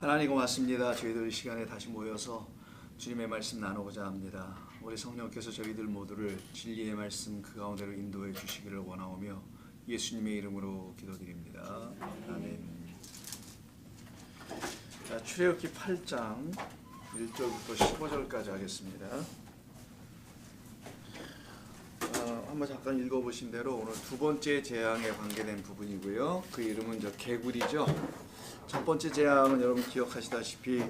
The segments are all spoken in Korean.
하나님 고맙습니다. 저희들 이 시간에 다시 모여서 주님의 말씀 나누고자 합니다. 우리 성령께서 저희들 모두를 진리의 말씀 그 가운데로 인도해 주시기를 원하오며 예수님의 이름으로 기도드립니다. 아멘. 자, 출애굽기 8장 1절부터 15절까지 하겠습니다. 한번 잠깐 읽어보신 대로 오늘 두 번째 재앙에 관계된 부분이고요. 그 이름은 개구리죠. 첫 번째 재앙은 여러분 기억하시다시피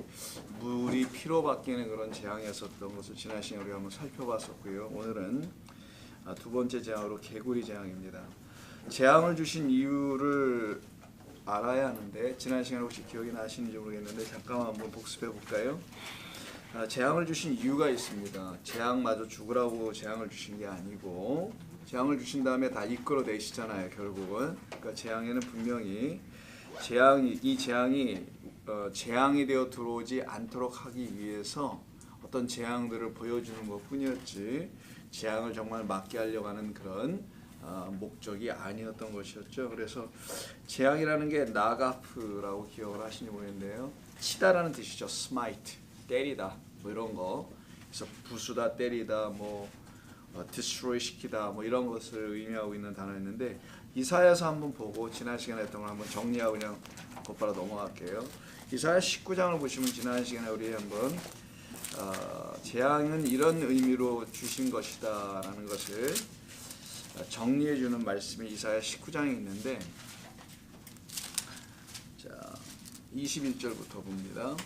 물이 피로 바뀌는 그런 재앙이었었던 것을 지난 시간에 우리가 한번 살펴봤었고요. 오늘은 두 번째 재앙으로 개구리 재앙입니다. 재앙을 주신 이유를 알아야 하는데 지난 시간에 혹시 기억이 나시는지 모르겠는데 잠깐만 한번 복습해 볼까요? 재앙을 주신 이유가 있습니다. 재앙마저 죽으라고 재앙을 주신 게 아니고 재앙을 주신 다음에 다 이끌어내시잖아요. 결국은 그러니까 재앙에는 분명히 이 재앙이 재앙이 되어 들어오지 않도록 하기 위해서 어떤 재앙들을 보여주는 것뿐이었지 재앙을 정말 막게 하려고 하는 그런 목적이 아니었던 것이었죠. 그래서 재앙이라는 게 나가프라고 기억을 하시는지 모르겠는데요. 치다라는 뜻이죠. 스마이트, 때리다 뭐 이런 거. 그래서 부수다, 때리다, 디스트로이 시키다 뭐 이런 것을 의미하고 있는 단어였는데 이사야서 한번 보고 지난 시간에 했던 걸 한번 정리하고 그냥 곧바로 넘어갈게요. 이사야 19장을 보시면 지난 시간에 우리 한번 재앙은 이런 의미로 주신 것이다 라는 것을 정리해 주는 말씀이 이사야 19장에 있는데 자 21절부터 봅니다.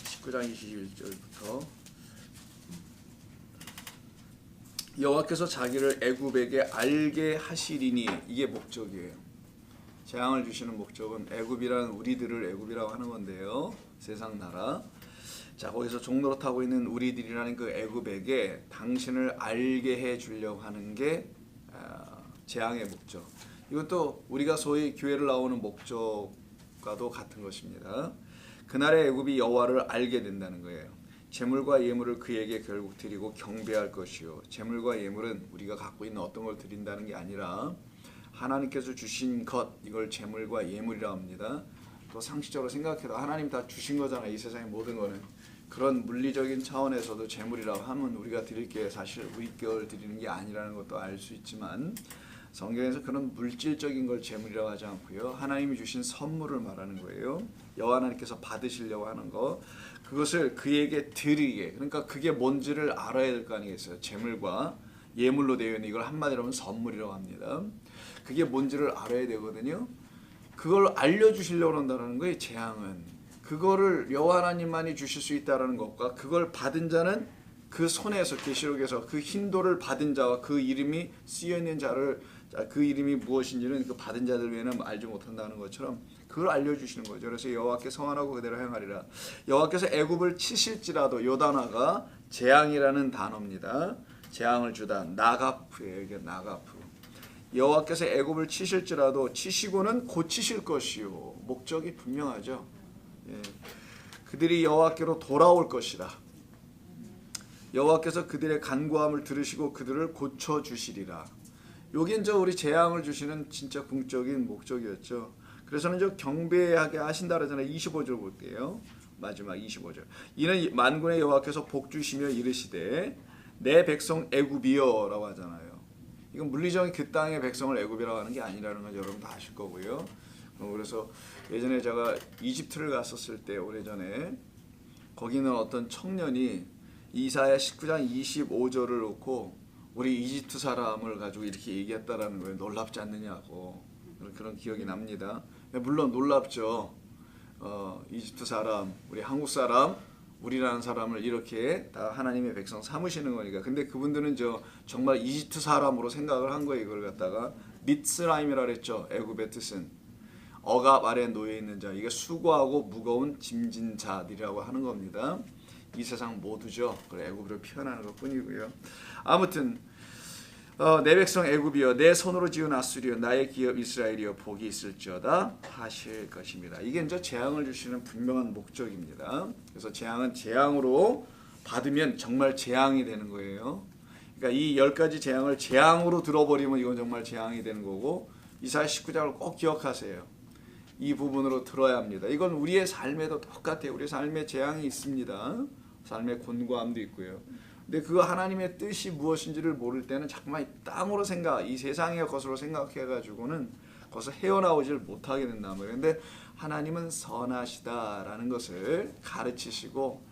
19장 21절부터 여호와께서 자기를 애굽에게 알게 하시리니 이게 목적이에요. 재앙을 주시는 목적은 애굽이라는 우리들을 애굽이라고 하는 건데요. 세상 나라. 자 거기서 종로로 타고 있는 우리들이라는 그 애굽에게 당신을 알게 해 주려고 하는 게 재앙의 목적. 이것도 우리가 소위 교회를 나오는 목적과도 같은 것입니다. 그날의 애굽이 여호와를 알게 된다는 거예요. 제물과 예물을 그에게 결국 드리고 경배할 것이요. 제물과 예물은 우리가 갖고 있는 어떤 걸 드린다는 게 아니라 하나님께서 주신 것 이걸 제물과 예물이라고 합니다. 또 상식적으로 생각해도 하나님 다 주신 거잖아요. 이 세상의 모든 거는. 그런 물리적인 차원에서도 제물이라고 하면 우리가 드릴 게 사실 우리 걸 드리는 게 아니라는 것도 알 수 있지만 성경에서 그런 물질적인 걸 제물이라고 하지 않고요. 하나님이 주신 선물을 말하는 거예요. 여호와 하나님께서 받으시려고 하는 거. 그것을 그에게 드리게. 그러니까 그게 뭔지를 알아야 될 거 아니겠어요. 제물과 예물로 되어 있는 이걸 한마디로 하면 선물이라고 합니다. 그게 뭔지를 알아야 되거든요. 그걸 알려주시려고 한다는 거예요. 재앙은. 그거를 여호와 하나님만이 주실 수 있다는 것과 그걸 받은 자는 그 손에서 계시록에서 그 힌도를 받은 자와 그 이름이 쓰여있는 자를 그 이름이 무엇인지는 그 받은 자들 외에는 알지 못한다는 것처럼 그걸 알려주시는 거죠. 그래서 여호와께 성안하고 그대로 행하리라. 여호와께서 애굽을 치실지라도 요 단어가 재앙이라는 단어입니다. 재앙을 주다. 나가프예요. 이게 나가프. 여호와께서 애굽을 치실지라도 치시고는 고치실 것이요. 목적이 분명하죠. 예. 그들이 여호와께로 돌아올 것이다. 여호와께서 그들의 간구함을 들으시고 그들을 고쳐주시리라. 요게 이제 우리 재앙을 주시는 진짜 궁적인 목적이었죠. 그래서는 저 경배하게 하신다 그러잖아요. 25절 볼게요. 마지막 25절. 이는 만군의 여호와께서 복 주시며 이르시되 내 백성 애굽이여 라고 하잖아요. 이건 물리적인 그 땅의 백성을 애굽이라고 하는 게 아니라는 건 여러분 다 아실 거고요. 그래서 예전에 제가 이집트를 갔었을 때 오래전에 거기는 어떤 청년이 이사야 19장 25절을 놓고 우리 이집트 사람을 가지고 이렇게 얘기했다라는 거예요. 놀랍지 않느냐고. 그런 기억이 납니다. 물론 놀랍죠. 이집트 사람, 우리 한국 사람, 우리라는 사람을 이렇게 다 하나님의 백성 삼으시는 거니까. 근데 그분들은 정말 이집트 사람으로 생각을 한 거예요. 이걸 갖다가 미츠라임이라 그랬죠. 애굽의 뜻은 억압 아래 놓여 있는 자. 이게 수고하고 무거운 짐진 자들이라고 하는 겁니다. 이 세상 모두죠. 애굽으로 표현하는 것뿐이고요. 아무튼 내 백성 애굽이여 내 손으로 지은 아수리여 나의 기업 이스라엘이여 복이 있을지어다 하실 것입니다. 이게 이제 재앙을 주시는 분명한 목적입니다. 그래서 재앙은 재앙으로 받으면 정말 재앙이 되는 거예요. 그러니까 이 10가지 재앙을 재앙으로 들어버리면 이건 정말 재앙이 되는 거고 이사야 19장을 꼭 기억하세요. 이 부분으로 들어야 합니다. 이건 우리의 삶에도 똑같아요. 우리 삶에 재앙이 있습니다. 삶의 곤고함도 있고요. 근데 그 하나님의 뜻이 무엇인지를 모를 때는 자꾸만 땅으로 이 세상의 것으로 생각해가지고는 거기서 헤어나오질 못하게 된단 말이에요. 근데 하나님은 선하시다라는 것을 가르치시고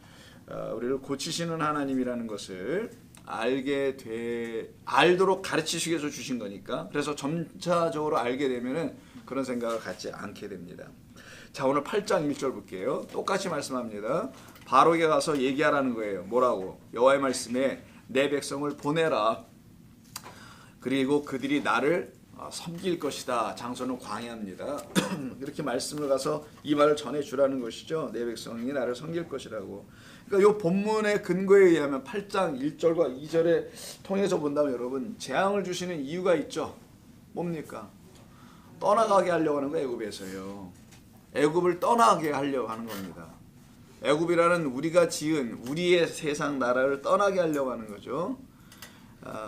우리를 고치시는 하나님이라는 것을 알도록 가르치시기 위해서 주신 거니까, 그래서 점차적으로 알게 되면은 그런 생각을 갖지 않게 됩니다. 자, 오늘 8장 1절 볼게요. 똑같이 말씀합니다. 바로에게 가서 얘기하라는 거예요. 뭐라고? 여호와의 말씀에 내 백성을 보내라. 그리고 그들이 나를 섬길 것이다. 장소는 광야입니다. 이렇게 말씀을 가서 이 말을 전해주라는 것이죠. 내 백성이 나를 섬길 것이라고. 그러니까 이 본문의 근거에 의하면 8장 1절과 2절에 통해서 본다면 여러분, 재앙을 주시는 이유가 있죠. 뭡니까? 떠나가게 하려고 하는 거예요. 애굽에서요. 애굽을 떠나게 하려고 하는 겁니다. 애굽이라는 우리가 지은 우리의 세상 나라를 떠나게 하려고 하는 거죠.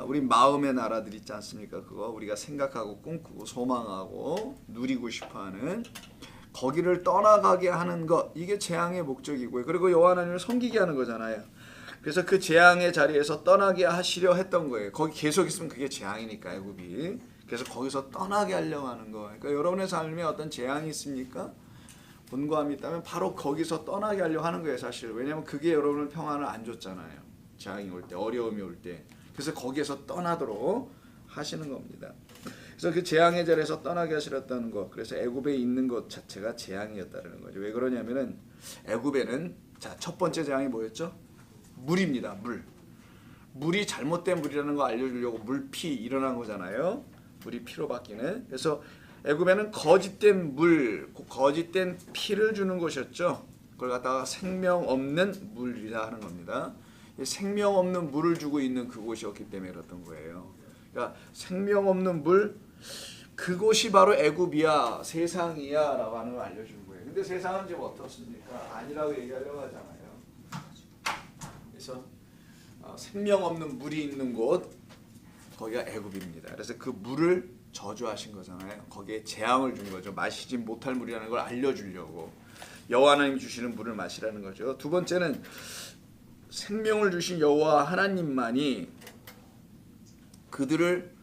우리 마음의 나라들 있지 않습니까? 그거 우리가 생각하고 꿈꾸고 소망하고 누리고 싶어하는 거기를 떠나가게 하는 것, 이게 재앙의 목적이고요. 그리고 여호와 하나님을 섬기게 하는 거잖아요. 그래서 그 재앙의 자리에서 떠나게 하시려 했던 거예요. 거기 계속 있으면 그게 재앙이니까, 애굽이. 그래서 거기서 떠나게 하려고 하는 거예요. 그러니까 여러분의 삶에 어떤 재앙이 있습니까? 곤고함이 있다면 바로 거기서 떠나게 하려고 하는 거예요, 사실. 왜냐하면 그게 여러분을 평안을 안 줬잖아요. 재앙이 올 때, 어려움이 올 때. 그래서 거기에서 떠나도록 하시는 겁니다. 그래서 그 재앙의 자리에서 떠나게 하시렸다는 것, 그래서 애굽에 있는 것 자체가 재앙이었다는 거죠. 왜 그러냐면은 애굽에는, 자, 첫 번째 재앙이 뭐였죠? 물입니다. 물이 잘못된 물이라는 거 알려주려고 물피 일어난 거잖아요. 물이 피로 바뀌는. 그래서 애굽에는 거짓된 물, 거짓된 피를 주는 것이었죠. 그걸 갖다가 생명 없는 물이라 하는 겁니다. 생명 없는 물을 주고 있는 그곳이었기 때문에 그랬던 거예요. 그러니까 생명 없는 물, 그곳이 바로 애굽이야, 세상이야 라고 하는 걸 알려준 거예요. 근데 세상은 지금 어떻습니까? 아니라고 얘기하려고 하잖아요. 그래서 생명 없는 물이 있는 곳, 거기가 애굽입니다. 그래서 그 물을 저주하신 거잖아요. 거기에 재앙을 준 거죠. 마시지 못할 물이라는 걸 알려주려고 여호와 하나님이 주시는 물을 마시라는 거죠. 두 번째는 생명을 주신 여호와 하나님만이 그들을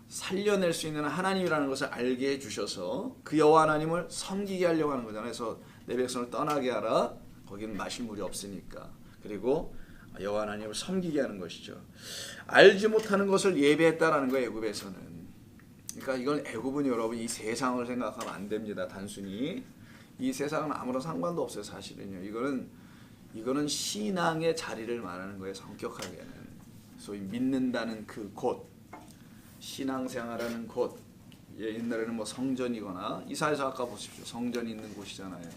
살려낼 수 있는 하나님이라는 것을 알게 해주셔서 그 여호와 하나님을 섬기게 하려고 하는 거잖아요. 그래서 내 백성을 떠나게 하라. 거기는 마실 물이 없으니까. 그리고 여호와 하나님을 섬기게 하는 것이죠. 알지 못하는 것을 예배했다라는 거예요, 애굽에서는. 그러니까 이건 애굽은 여러분 이 세상을 생각하면 안 됩니다. 단순히 이 세상은 아무런 상관도 없어요. 사실은요. 이거는 신앙의 자리를 말하는 거예요. 성격하게는. 소위 믿는다는 그 곳, 신앙생활하는 곳. 옛날에는 뭐 성전이거나 이사야서 아까 보십시오. 성전이 있는 곳이잖아요.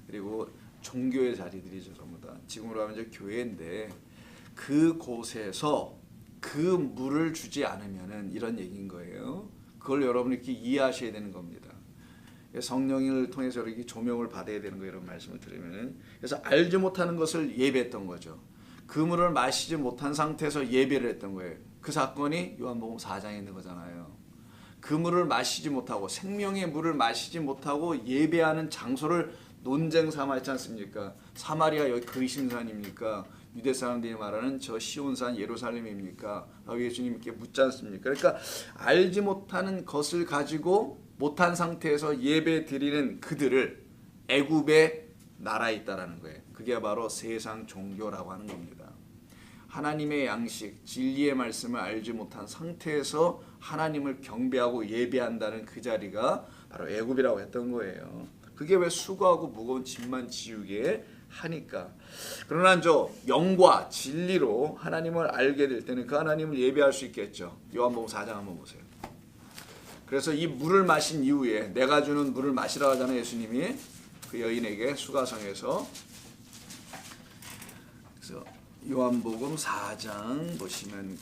그리고 종교의 자리들이죠. 전부 다. 지금으로 하면 이제 교회인데 그 곳에서 그 물을 주지 않으면은 이런 얘기인 거예요. 그걸 여러분이 이렇게 이해하셔야 되는 겁니다. 성령을 통해서 이렇게 조명을 받아야 되는 거예요. 이런 말씀을 들으면은. 그래서 알지 못하는 것을 예배했던 거죠. 그 물을 마시지 못한 상태에서 예배를 했던 거예요. 그 사건이 요한복음 4장에 있는 거잖아요. 그 물을 마시지 못하고 생명의 물을 마시지 못하고 예배하는 장소를 논쟁 삼았지 않습니까? 사마리아 여기 그리심산입니까? 유대 사람들이 말하는 저 시온산 예루살렘입니까? 라고 예수님께 묻지 않습니까? 그러니까 알지 못하는 것을 가지고 못한 상태에서 예배 드리는 그들을 애굽의 나라에 있다라는 거예요. 그게 바로 세상 종교라고 하는 겁니다. 하나님의 양식, 진리의 말씀을 알지 못한 상태에서 하나님을 경배하고 예배한다는 그 자리가 바로 애굽이라고 했던 거예요. 그게 왜 수고하고 무거운 짐만 지우게 하니까. 그러나 저 영과 진리로 하나님을 알게 될 때는 그 하나님을 예배할 수 있겠죠. 요한복음 4장 한번 보세요. 그래서 이 물을 마신 이후에 내가 주는 물을 마시라 하잖아요. 예수님이 그 여인에게 수가성에서. 그래서 요한복음 4장 보시면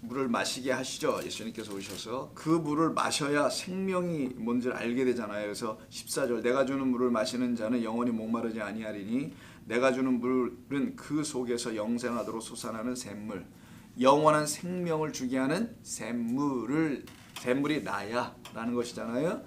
물을 마시게 하시죠. 예수님께서 오셔서 그 물을 마셔야 생명이 뭔지를 알게 되잖아요. 그래서 14절 내가 주는 물을 마시는 자는 영원히 목마르지 아니하리니 내가 주는 물은 그 속에서 영생하도록 솟아나는 샘물, 영원한 생명을 주게 하는 샘물이 나야 라는 것이잖아요.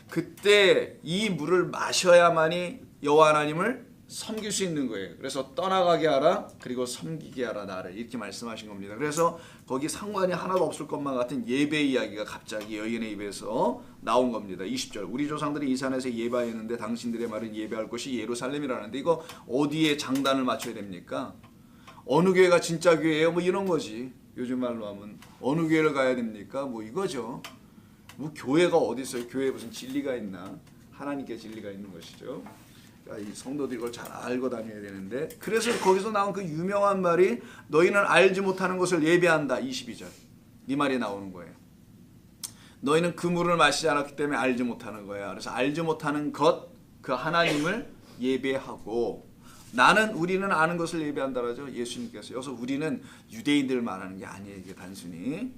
그때 이 물을 마셔야만이 여호와 하나님을 섬길 수 있는 거예요. 그래서 떠나가게 하라 그리고 섬기게 하라 나를 이렇게 말씀하신 겁니다. 그래서 거기 상관이 하나도 없을 것만 같은 예배 이야기가 갑자기 여인의 입에서 나온 겁니다. 20절 우리 조상들이 이 산에서 예배했는데 당신들의 말은 예배할 곳이 예루살렘이라는데 이거 어디에 장단을 맞춰야 됩니까? 어느 교회가 진짜 교회예요? 뭐 이런 거지. 요즘 말로 하면 어느 교회를 가야 됩니까? 뭐 이거죠. 뭐 교회가 어디 있어요? 교회에 무슨 진리가 있나? 하나님께 진리가 있는 것이죠. 이 성도들이 이걸 잘 알고 다녀야 되는데 그래서 거기서 나온 그 유명한 말이 너희는 알지 못하는 것을 예배한다. 22절 이 말이 나오는 거예요. 너희는 그 물을 마시지 않았기 때문에 알지 못하는 거야. 그래서 알지 못하는 것 그 하나님을 예배하고 우리는 아는 것을 예배한다라죠. 예수님께서. 여기서 우리는 유대인들을 말하는 게 아니에요. 이게 단순히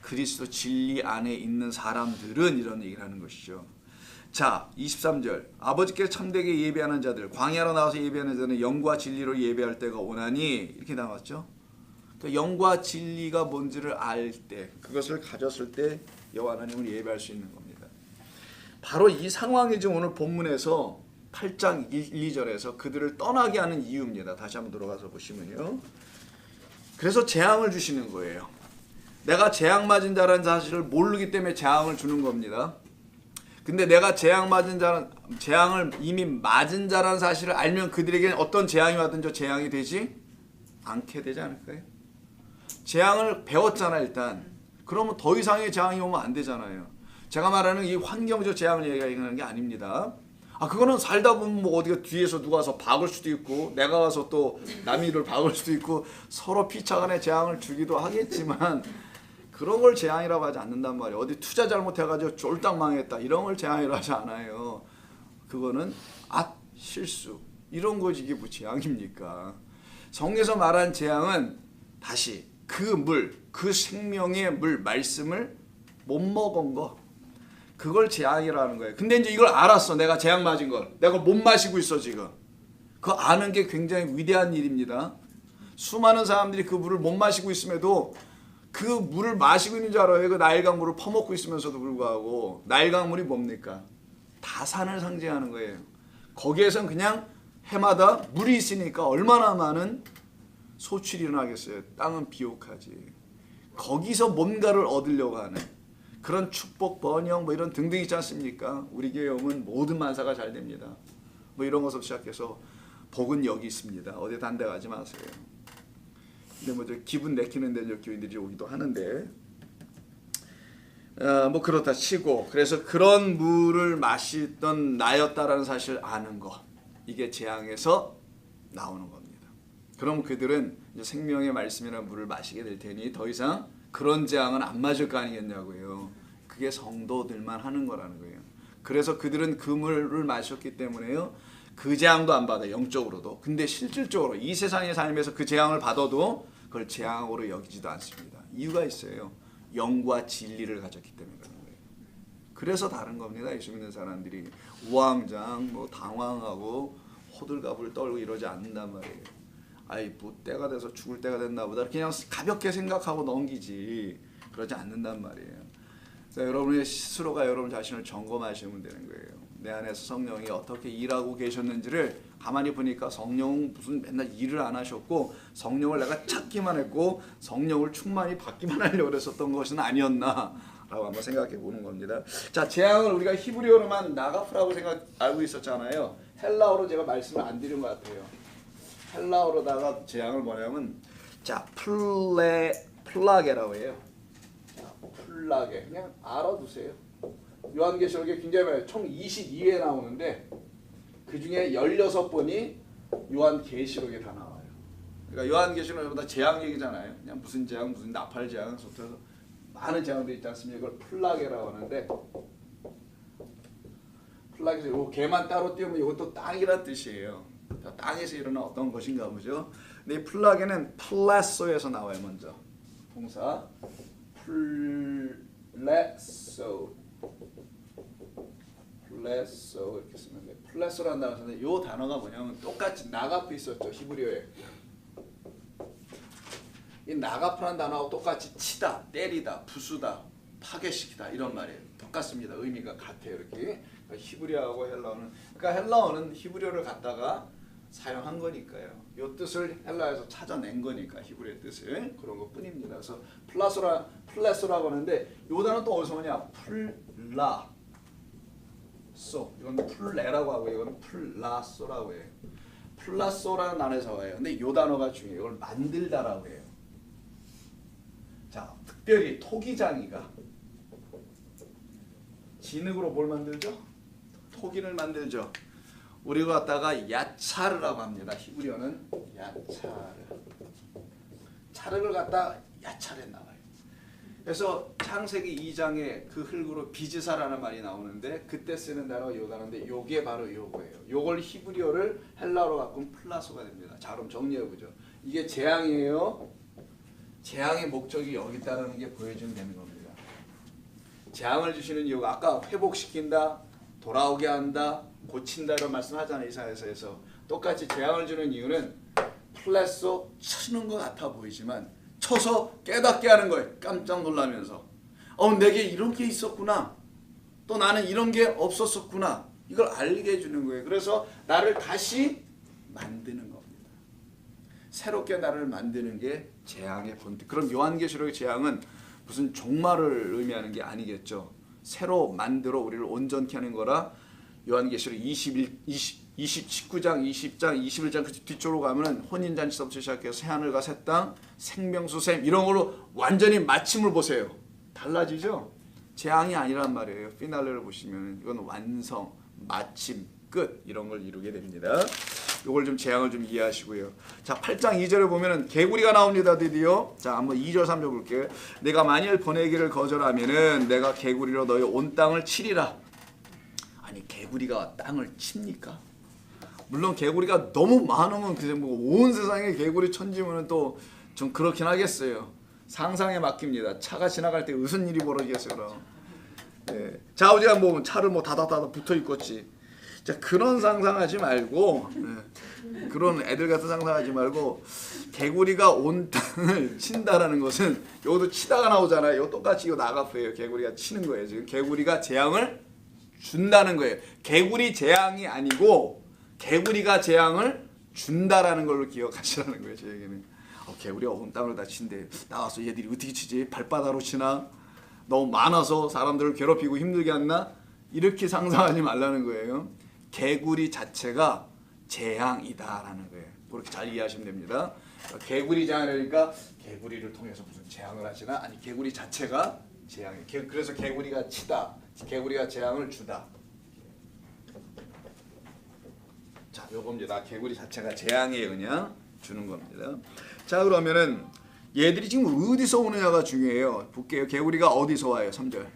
그리스도 진리 안에 있는 사람들은 이런 얘기를 하는 것이죠. 자 23절 아버지께 참되게 예배하는 자들 광야로 나와서 예배하는 자는 영과 진리로 예배할 때가 오나니 이렇게 나왔죠. 그러니까 영과 진리가 뭔지를 알 때 그것을 가졌을 때 여호와 하나님을 예배할 수 있는 겁니다. 바로 이 상황이 지금 오늘 본문에서 8장 1, 2절에서 그들을 떠나게 하는 이유입니다. 다시 한번 들어가서 보시면요. 그래서 재앙을 주시는 거예요. 내가 재앙 맞은 자라는 사실을 모르기 때문에 재앙을 주는 겁니다. 근데 내가 재앙을 이미 맞은 자라는 사실을 알면 그들에게는 어떤 재앙이 와든지 재앙이 되지 않게 되지 않을까요? 재앙을 배웠잖아 일단. 그러면 더 이상의 재앙이 오면 안 되잖아요. 제가 말하는 이 환경적 재앙을 얘기하는 게 아닙니다. 그거는 살다 보면 뭐 어디가 뒤에서 누가 와서 박을 수도 있고 내가 와서 또 남의 일을 박을 수도 있고 서로 피차간에 재앙을 주기도 하겠지만 그런 걸 재앙이라고 하지 않는단 말이에요. 어디 투자 잘못해가지고 쫄딱 망했다 이런 걸 재앙이라고 하지 않아요. 그거는 실수 이런 거지 이게 뭐 재앙입니까? 성경에서 말한 재앙은 다시 그 물, 그 생명의 물 말씀을 못 먹은 거 그걸 재앙이라는 거예요. 근데 이제 이걸 알았어. 내가 재앙 맞은 걸. 내가 못 마시고 있어 지금. 그거 아는 게 굉장히 위대한 일입니다. 수많은 사람들이 그 물을 못 마시고 있음에도 그 물을 마시고 있는 줄 알아요. 그 나일강 물을 퍼먹고 있으면서도 불구하고 나일강 물이 뭡니까? 다산을 상징하는 거예요. 거기에선 그냥 해마다 물이 있으니까 얼마나 많은 소출이 일어나겠어요. 땅은 비옥하지. 거기서 뭔가를 얻으려고 하는 그런 축복, 번영 뭐 이런 등등 있지 않습니까? 우리 교회 오면 모든 만사가 잘 됩니다. 뭐 이런 것부터 시작해서 복은 여기 있습니다. 어디 단 데 가지 마세요. 근데 뭐 기분 내키는 데 교인들이 오기도 하는데 뭐 그렇다 치고 그래서 그런 물을 마시던 나였다라는 사실을 아는 거 이게 재앙에서 나오는 겁니다. 그럼 그들은 이제 생명의 말씀이라는 물을 마시게 될 테니 더 이상 그런 재앙은 안 맞을 거 아니겠냐고요. 그게 성도들만 하는 거라는 거예요. 그래서 그들은 그 물을 마셨기 때문에요. 그 재앙도 안 받아요. 영적으로도. 근데 실질적으로 이 세상의 삶에서 그 재앙을 받아도 그걸 재앙으로 여기지도 않습니다. 이유가 있어요. 영과 진리를 가졌기 때문에 그런 거예요. 그래서 다른 겁니다. 예수 믿는 사람들이 우왕좌왕 뭐 당황하고 호들갑을 떨고 이러지 않는단 말이에요. 뭐 때가 돼서 죽을 때가 됐나 보다 그냥 가볍게 생각하고 넘기지 그러지 않는단 말이에요. 그래서 여러분의 스스로가 여러분 자신을 점검하시면 되는 거예요. 내 안에서 성령이 어떻게 일하고 계셨는지를 가만히 보니까 성령은 무슨 맨날 일을 안 하셨고 성령을 내가 찾기만 했고 성령을 충만히 받기만 하려고 그랬었던 것은 아니었나 라고 한번 생각해 보는 겁니다. 자, 재앙을 우리가 히브리어로만 나가프라고 알고 있었잖아요. 헬라어로 제가 말씀을 안 드린 것 같아요. 헬라어로다가 재앙을 뭐냐면 자 플라게라고 해요. 자, 플라게 그냥 알아두세요. 요한계시록에 굉장히 많아요. 총 22회 나오는데 그 중에 16번이 요한계시록에 다 나와요. 그러니까 요한계시록은 다 재앙 얘기잖아요. 그냥 무슨 재앙 무슨 나팔 재앙부터 해서 많은 재앙들이 있지 않습니까? 이걸 플라게라고 하는데 플라게에서 요 개만 따로 띄우면 이것도 땅이란 뜻이에요. 땅에서 일어난 어떤 것인가 보죠. 근데 이 플라게는 플레소에서 나와요. 먼저 동사 플레소 이렇게 쓰면 돼요. 플레소라는 단어인데 이 단어가 뭐냐면 똑같이 나가프 있었죠. 히브리어에 이 나가프라는 단어하고 똑같이 치다, 때리다, 부수다, 파괴시키다 이런 말이에요. 똑같습니다. 의미가 같아요. 이렇게. 그러니까 히브리어하고 헬라어는, 그러니까 헬라어는 히브리어를 갖다가 사용한 거니까요. 이 뜻을 헬라에서 찾아낸 거니까 히브리어 뜻을 그런 것뿐입니다. 그래서 플라소라고 하는데 요 단어 또 어디서 오냐? 플라소. 이건 플레라고 하고 이건 플라소라고 해요. 플라소라는 단어에서 와요. 근데 요 단어가 중요해요. 이걸 만들다라고 해요. 자, 특별히 토기장이가 진흙으로 뭘 만들죠? 토기를 만들죠. 우리가 갖다가 야차르라고 합니다. 히브리어는 야차르. 차르를 갖다 야차르에 나와요. 그래서 창세기 2장에 그 흙으로 비즈사라는 말이 나오는데 그때 쓰는 단어가 요 단어인데 요게 바로 요거예요. 요걸 히브리어를 헬라어로 바꾼 플라소가 됩니다. 자, 그럼 정리해보죠. 이게 재앙이에요. 재앙의 목적이 여기 있다는 게 보여주면 되는 겁니다. 재앙을 주시는 이유가 아까 회복시킨다, 돌아오게 한다, 고친다 이런 말씀하잖아요. 이사야서에서. 똑같이 재앙을 주는 이유는 플라소 치는 것 같아 보이지만 쳐서 깨닫게 하는 거예요. 깜짝 놀라면서 내게 이런 게 있었구나. 또 나는 이런 게 없었었구나. 이걸 알게 해주는 거예요. 그래서 나를 다시 만드는 겁니다. 새롭게 나를 만드는 게 재앙의 본뜻. 그럼 요한계시록의 재앙은 무슨 종말을 의미하는 게 아니겠죠. 새로 만들어 우리를 온전케 하는 거라 요한계시록 19장, 20장, 21장 그 뒤쪽으로 가면은 혼인잔치서부터 시작해서 새하늘과 새 땅, 생명수 샘 이런 걸로 완전히 마침을 보세요. 달라지죠? 재앙이 아니란 말이에요. 피날레를 보시면 이건 완성, 마침, 끝 이런 걸 이루게 됩니다. 요걸 좀 재앙을 좀 이해하시고요. 자, 8장 2절에 보면은 개구리가 나옵니다. 드디어. 자, 한번 2절 3절 볼게요. 내가 만일 보내기를 거절하면은 내가 개구리로 너희 온 땅을 치리라. 아니, 개구리가 땅을 칩니까? 물론 개구리가 너무 많으면 그냥 뭐 온 세상에 개구리 천지면은 또 좀 그렇긴 하겠어요. 상상에 맡깁니다. 차가 지나갈 때 무슨 일이 벌어지겠어요, 그럼. 네. 자, 어제 뭐 차를 뭐 다다다다 붙어 있겠지. 자, 그런 상상하지 말고, 네. 그런 애들 같은 상상하지 말고, 개구리가 온 땅을 친다라는 것은 여기도 치다가 나오잖아요. 이거 똑같이 이거 나가프예요. 개구리가 치는 거예요. 지금 개구리가 재앙을 준다는 거예요. 개구리 재앙이 아니고 개구리가 재앙을 준다라는 걸로 기억하시라는 거예요. 제 얘기는. 개구리가 온 땅을 다 친대. 나와서 얘들이 어떻게 치지? 발바닥으로 치나? 너무 많아서 사람들을 괴롭히고 힘들게 했나? 이렇게 상상하지 말라는 거예요. 개구리 자체가 재앙이다라는 거예요. 그렇게 잘 이해하시면 됩니다. 개구리 재앙이니까 개구리를 통해서 무슨 재앙을 하시나? 아니, 개구리 자체가 재앙이에요. 그래서 개구리가 치다. 개구리가 재앙을 주다. 자, 요겁니다. 개구리 자체가 재앙이에요. 그냥 주는 겁니다. 자, 그러면은 얘들이 지금 어디서 오느냐가 중요해요. 볼게요. 개구리가 어디서 와요? 3절.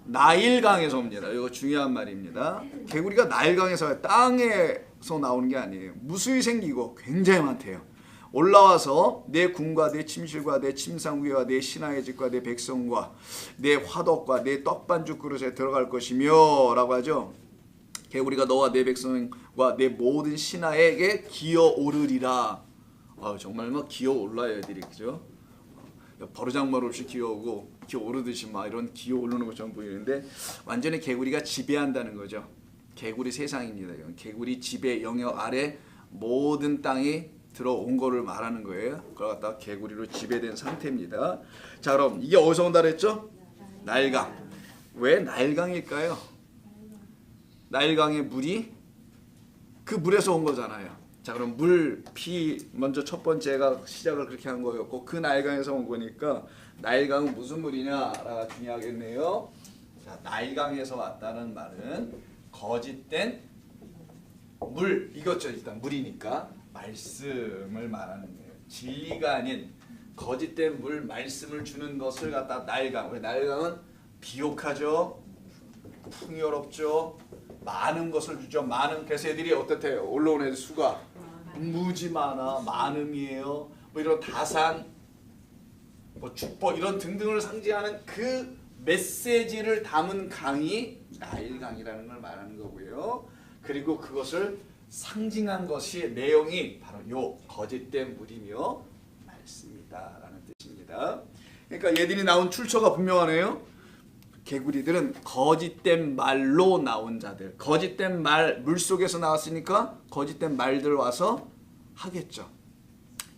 나일강에서 옵니다. 이거 중요한 말입니다. 개구리가 나일강에서 와요. 땅에서 나오는 게 아니에요. 무수히 생기고 굉장히 많대요. 올라와서 내 궁과 내 침실과 내 침상위와 내 신하의 집과 내 백성과 내 화덕과 내 떡반죽 그릇에 들어갈 것이며 라고 하죠. 개구리가 너와 내 백성과 내 모든 신하에게 기어오르리라. 정말 막 기어올라요 애들이. 그죠? 버르장말 없이 기어오고 기어오르듯이 막 이런 기어오르는 것처럼 보이는데 완전히 개구리가 지배한다는 거죠. 개구리 세상입니다. 개구리 지배 영역 아래 모든 땅이 들어온 거를 말하는 거예요. 그걸 갖다가 개구리로 지배된 상태입니다. 자, 그럼 이게 어디서 온다 그랬죠? 나일강. 왜 나일강일까요? 나일강의 물이 그 물에서 온 거잖아요. 자, 그럼 물, 피 먼저 첫 번째가 시작을 그렇게 한 거였고 그 나일강에서 온 거니까 나일강은 무슨 물이냐가 중요하겠네요. 자, 나일강에서 왔다는 말은 거짓된 물, 이것죠. 일단 물이니까 말씀을 말하는 거예요. 진리가 아닌 거짓된 물, 말씀을 주는 것을 갖다 나일강. 왜 나일강은 비옥하죠, 풍요롭죠, 많은 것을 주죠. 많은. 그래서 애들이 어떻대요? 올라온 애들 수가 무지 많아, 많음이에요. 뭐 이런 다산, 뭐 축복 이런 등등을 상징하는 그 메시지를 담은 강이 나일강이라는 걸 말하는 거고요. 그리고 그것을 상징한 것이 내용이 바로 요 거짓된 물이며 말씀이다라는 뜻입니다. 그러니까 얘들이 나온 출처가 분명하네요. 개구리들은 거짓된 말로 나온 자들, 거짓된 말, 물속에서 나왔으니까 거짓된 말들 와서 하겠죠.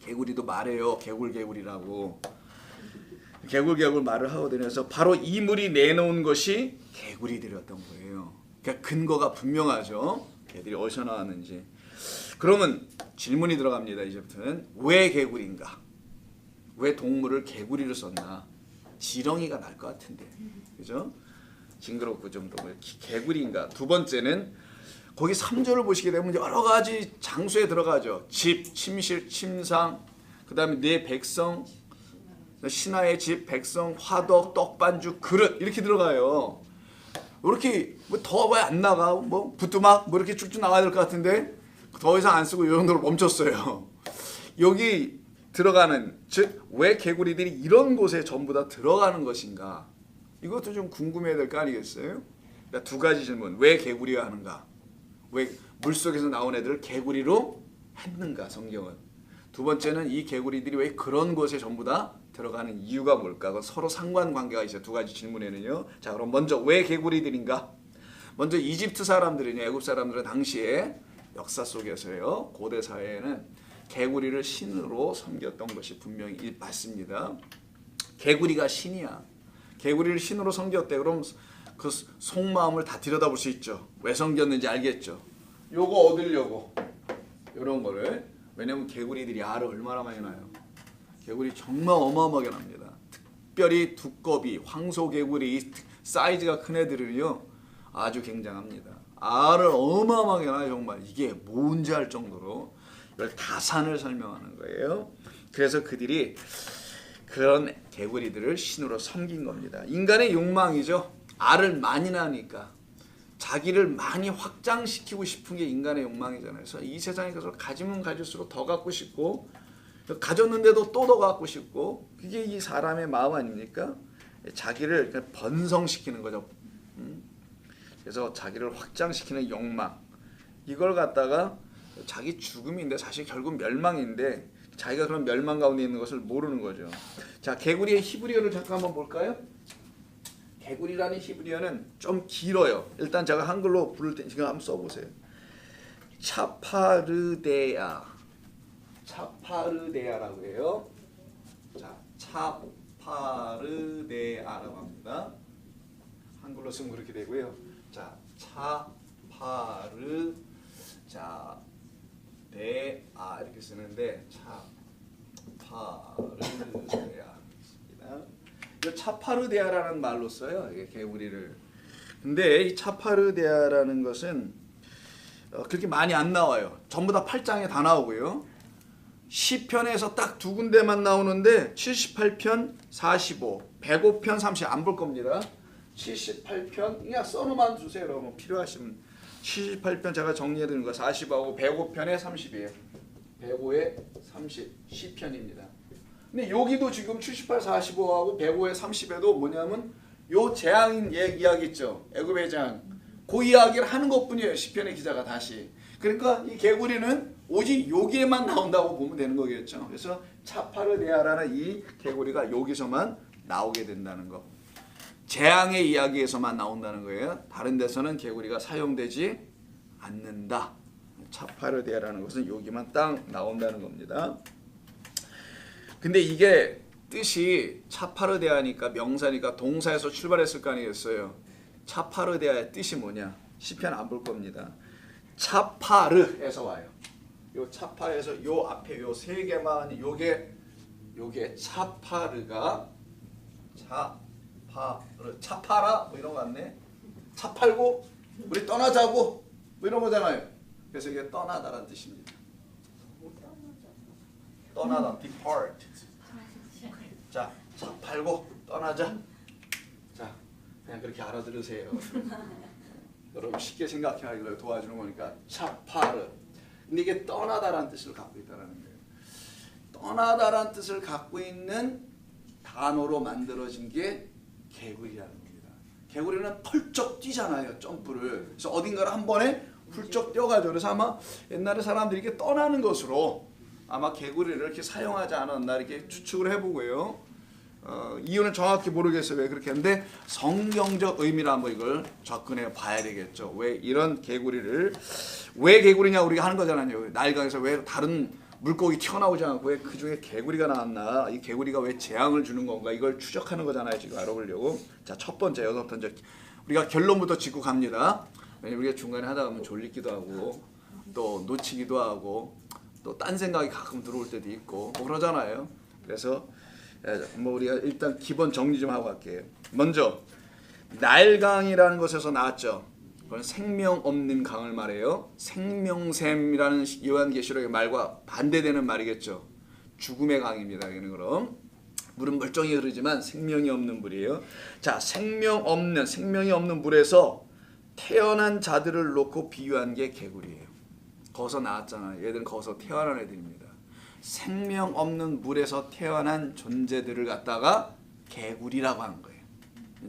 개구리도 말해요. 개굴개굴이라고. 개굴개굴 말을 하거든요. 그래서 바로 이물이 내놓은 것이 개구리들이었던 거예요. 그러니까 근거가 분명하죠. 개들이 어디서 나왔는지. 그러면 질문이 들어갑니다. 이제부터는 왜 개구리인가? 왜 동물을 개구리로 썼나? 지렁이가 날 것 같은데, 그죠? 징그럽고 좀 더 개구리인가? 두 번째는 거기 3절을 보시게 되면 여러 가지 장소에 들어가죠. 집, 침실, 침상, 그 다음에 내 백성, 신하의 집, 백성, 화덕, 떡반죽, 그릇 이렇게 들어가요. 이렇게 뭐 더 왜 안 나가? 뭐 부뚜막 뭐 이렇게 쭉쭉 나가야 될 것 같은데 더 이상 안 쓰고 이 정도로 멈췄어요. 여기 들어가는, 즉 왜 개구리들이 이런 곳에 전부 다 들어가는 것인가? 이것도 좀 궁금해야 될 거 아니겠어요? 그러니까 두 가지 질문. 왜 개구리가 하는가? 왜 물속에서 나온 애들을 개구리로 했는가? 성경은. 두 번째는 이 개구리들이 왜 그런 곳에 전부 다 들어가는 이유가 뭘까? 서로 상관관계가 있어요. 두 가지 질문에는요. 자, 그럼 먼저 왜 개구리들인가? 먼저 이집트 사람들이냐, 애굽 사람들은 당시에 역사 속에서요, 고대 사회에는 개구리를 신으로 섬겼던 것이 분명히 맞습니다. 개구리가 신이야. 개구리를 신으로 섬겼대. 그럼 그 속마음을 다 들여다볼 수 있죠. 왜 섬겼는지 알겠죠. 요거 얻으려고 이런 거를. 왜냐면 개구리들이 알을 얼마나 많이 나요. 개구리 정말 어마어마하게 납니다. 특별히 두꺼비, 황소개구리 사이즈가 큰 애들은요 아주 굉장합니다. 알을 어마어마하게 나요. 정말 이게 뭔지 알 정도로. 이걸 다산을 설명하는 거예요. 그래서 그들이 그런 개구리들을 신으로 섬긴 겁니다. 인간의 욕망이죠. 알을 많이 낳으니까 자기를 많이 확장시키고 싶은 게 인간의 욕망이잖아요. 그래서 이 세상에 가서 가지면 가질수록 더 갖고 싶고, 가졌는데도 또 더 갖고 싶고, 그게 이 사람의 마음 아닙니까? 자기를 번성시키는 거죠. 그래서 자기를 확장시키는 욕망, 이걸 갖다가 자기 죽음인데 사실 결국 멸망인데 자기가 그런 멸망 가운데 있는 것을 모르는 거죠. 자, 개구리의 히브리어를 잠깐 한번 볼까요? 개구리라는 히브리어는 좀 길어요. 일단 제가 한글로 부를 때 지금 한번 써보세요. 차파르데아, 차파르데아라고 해요. 자, 차파르데아라고 합니다. 한글로 쓰면 그렇게 되고요. 자, 차파르, 자, 데아 이렇게 쓰는데 차파르데아 있습니다. 이 차파르데아라는 말로 써요. 이게 개구리를. 근데 이 차파르데아라는 것은 그렇게 많이 안 나와요. 전부 다 8장에 다 나오고요. 시편에서 딱 두 군데만 나오는데 78편 45, 105편 30 안 볼 겁니다. 78편 그냥 써놓만 주세요. 여러분 필요하시면. 78편 제가 정리해드린 거 40하고 105편에 30이에요. 105에 30 시편입니다. 근데 여기도 지금 78, 45하고 105에 30에도 뭐냐면 요 재앙 이야기 있죠. 애굽의 재앙. 그 이야기를 하는 것뿐이에요. 시편의 기자가 다시. 그러니까 이 개구리는 오직 여기에만 나온다고 보면 되는 거겠죠. 그래서 차파르데아라는 이 개구리가 여기서만 나오게 된다는 거. 재앙의 이야기에서만 나온다는 거예요. 다른 데서는 개구리가 사용되지 않는다. 차파르데아라는 것은 여기만 딱 나온다는 겁니다. 근데 이게 뜻이 차파르데아니까 명사니까 동사에서 출발했을 거 아니겠어요. 차파르데아의 뜻이 뭐냐? 시편 안 볼 겁니다. 차파르에서 와요. 요 차파르에서 요 앞에 요 세 개만 요게 차파르가 차파라 뭐 이런 거 같네. 차 팔고 우리 떠나자고 뭐 이런 거잖아요. 그래서 이게 떠나다라는 뜻입니다. 떠나다, depart. 자, 차 팔고 떠나자. 자, 그냥 그렇게 알아들으세요. 여러분 쉽게 생각하기를 도와주는 거니까 차파르. 근데 이게 떠나다라는 뜻을 갖고 있다는 거예요. 떠나다라는 뜻을 갖고 있는 단어로 만들어진 게 개구리라는 겁니다. 개구리는 펄쩍 뛰잖아요. 점프를. 그래서 어딘가를 한 번에 훌쩍 뛰어가죠. 그래서 아마 옛날에 사람들이 이렇게 떠나는 것으로 아마 개구리를 이렇게 사용하지 않았나 이렇게 추측을 해보고요. 이유는 정확히 모르겠어요. 왜 그렇게 했는데 성경적 의미를 한번 이걸 접근해 봐야 되겠죠. 왜 이런 개구리를 왜 개구리냐 우리가 하는 거잖아요. 나일강에서 왜 다른 물고기 튀어나오지 않고 왜 그 중에 개구리가 나왔나? 이 개구리가 왜 재앙을 주는 건가? 이걸 추적하는 거잖아요. 지금 알아보려고. 자, 첫 번째 여섯 번째 우리가 결론부터 짚고 갑니다. 왜냐면 우리가 중간에 하다 보면 졸리기도 하고 또 놓치기도 하고 또 딴 생각이 가끔 들어올 때도 있고 뭐 그러잖아요. 그래서 뭐 우리가 일단 기본 정리 좀 하고 갈게요. 먼저 나일강이라는 것에서 나왔죠. 그건 생명 없는 강을 말해요. 생명샘이라는 요한계시록의 말과 반대되는 말이겠죠. 죽음의 강입니다. 이는 그럼 물은 멀쩡히 흐르지만 생명이 없는 물이에요. 자, 생명이 없는 물에서 태어난 자들을 놓고 비유한 게 개구리예요. 거기서 나왔잖아요. 얘들은 거기서 태어난 애들입니다. 생명 없는 물에서 태어난 존재들을 갖다가 개구리라고 한 거예요.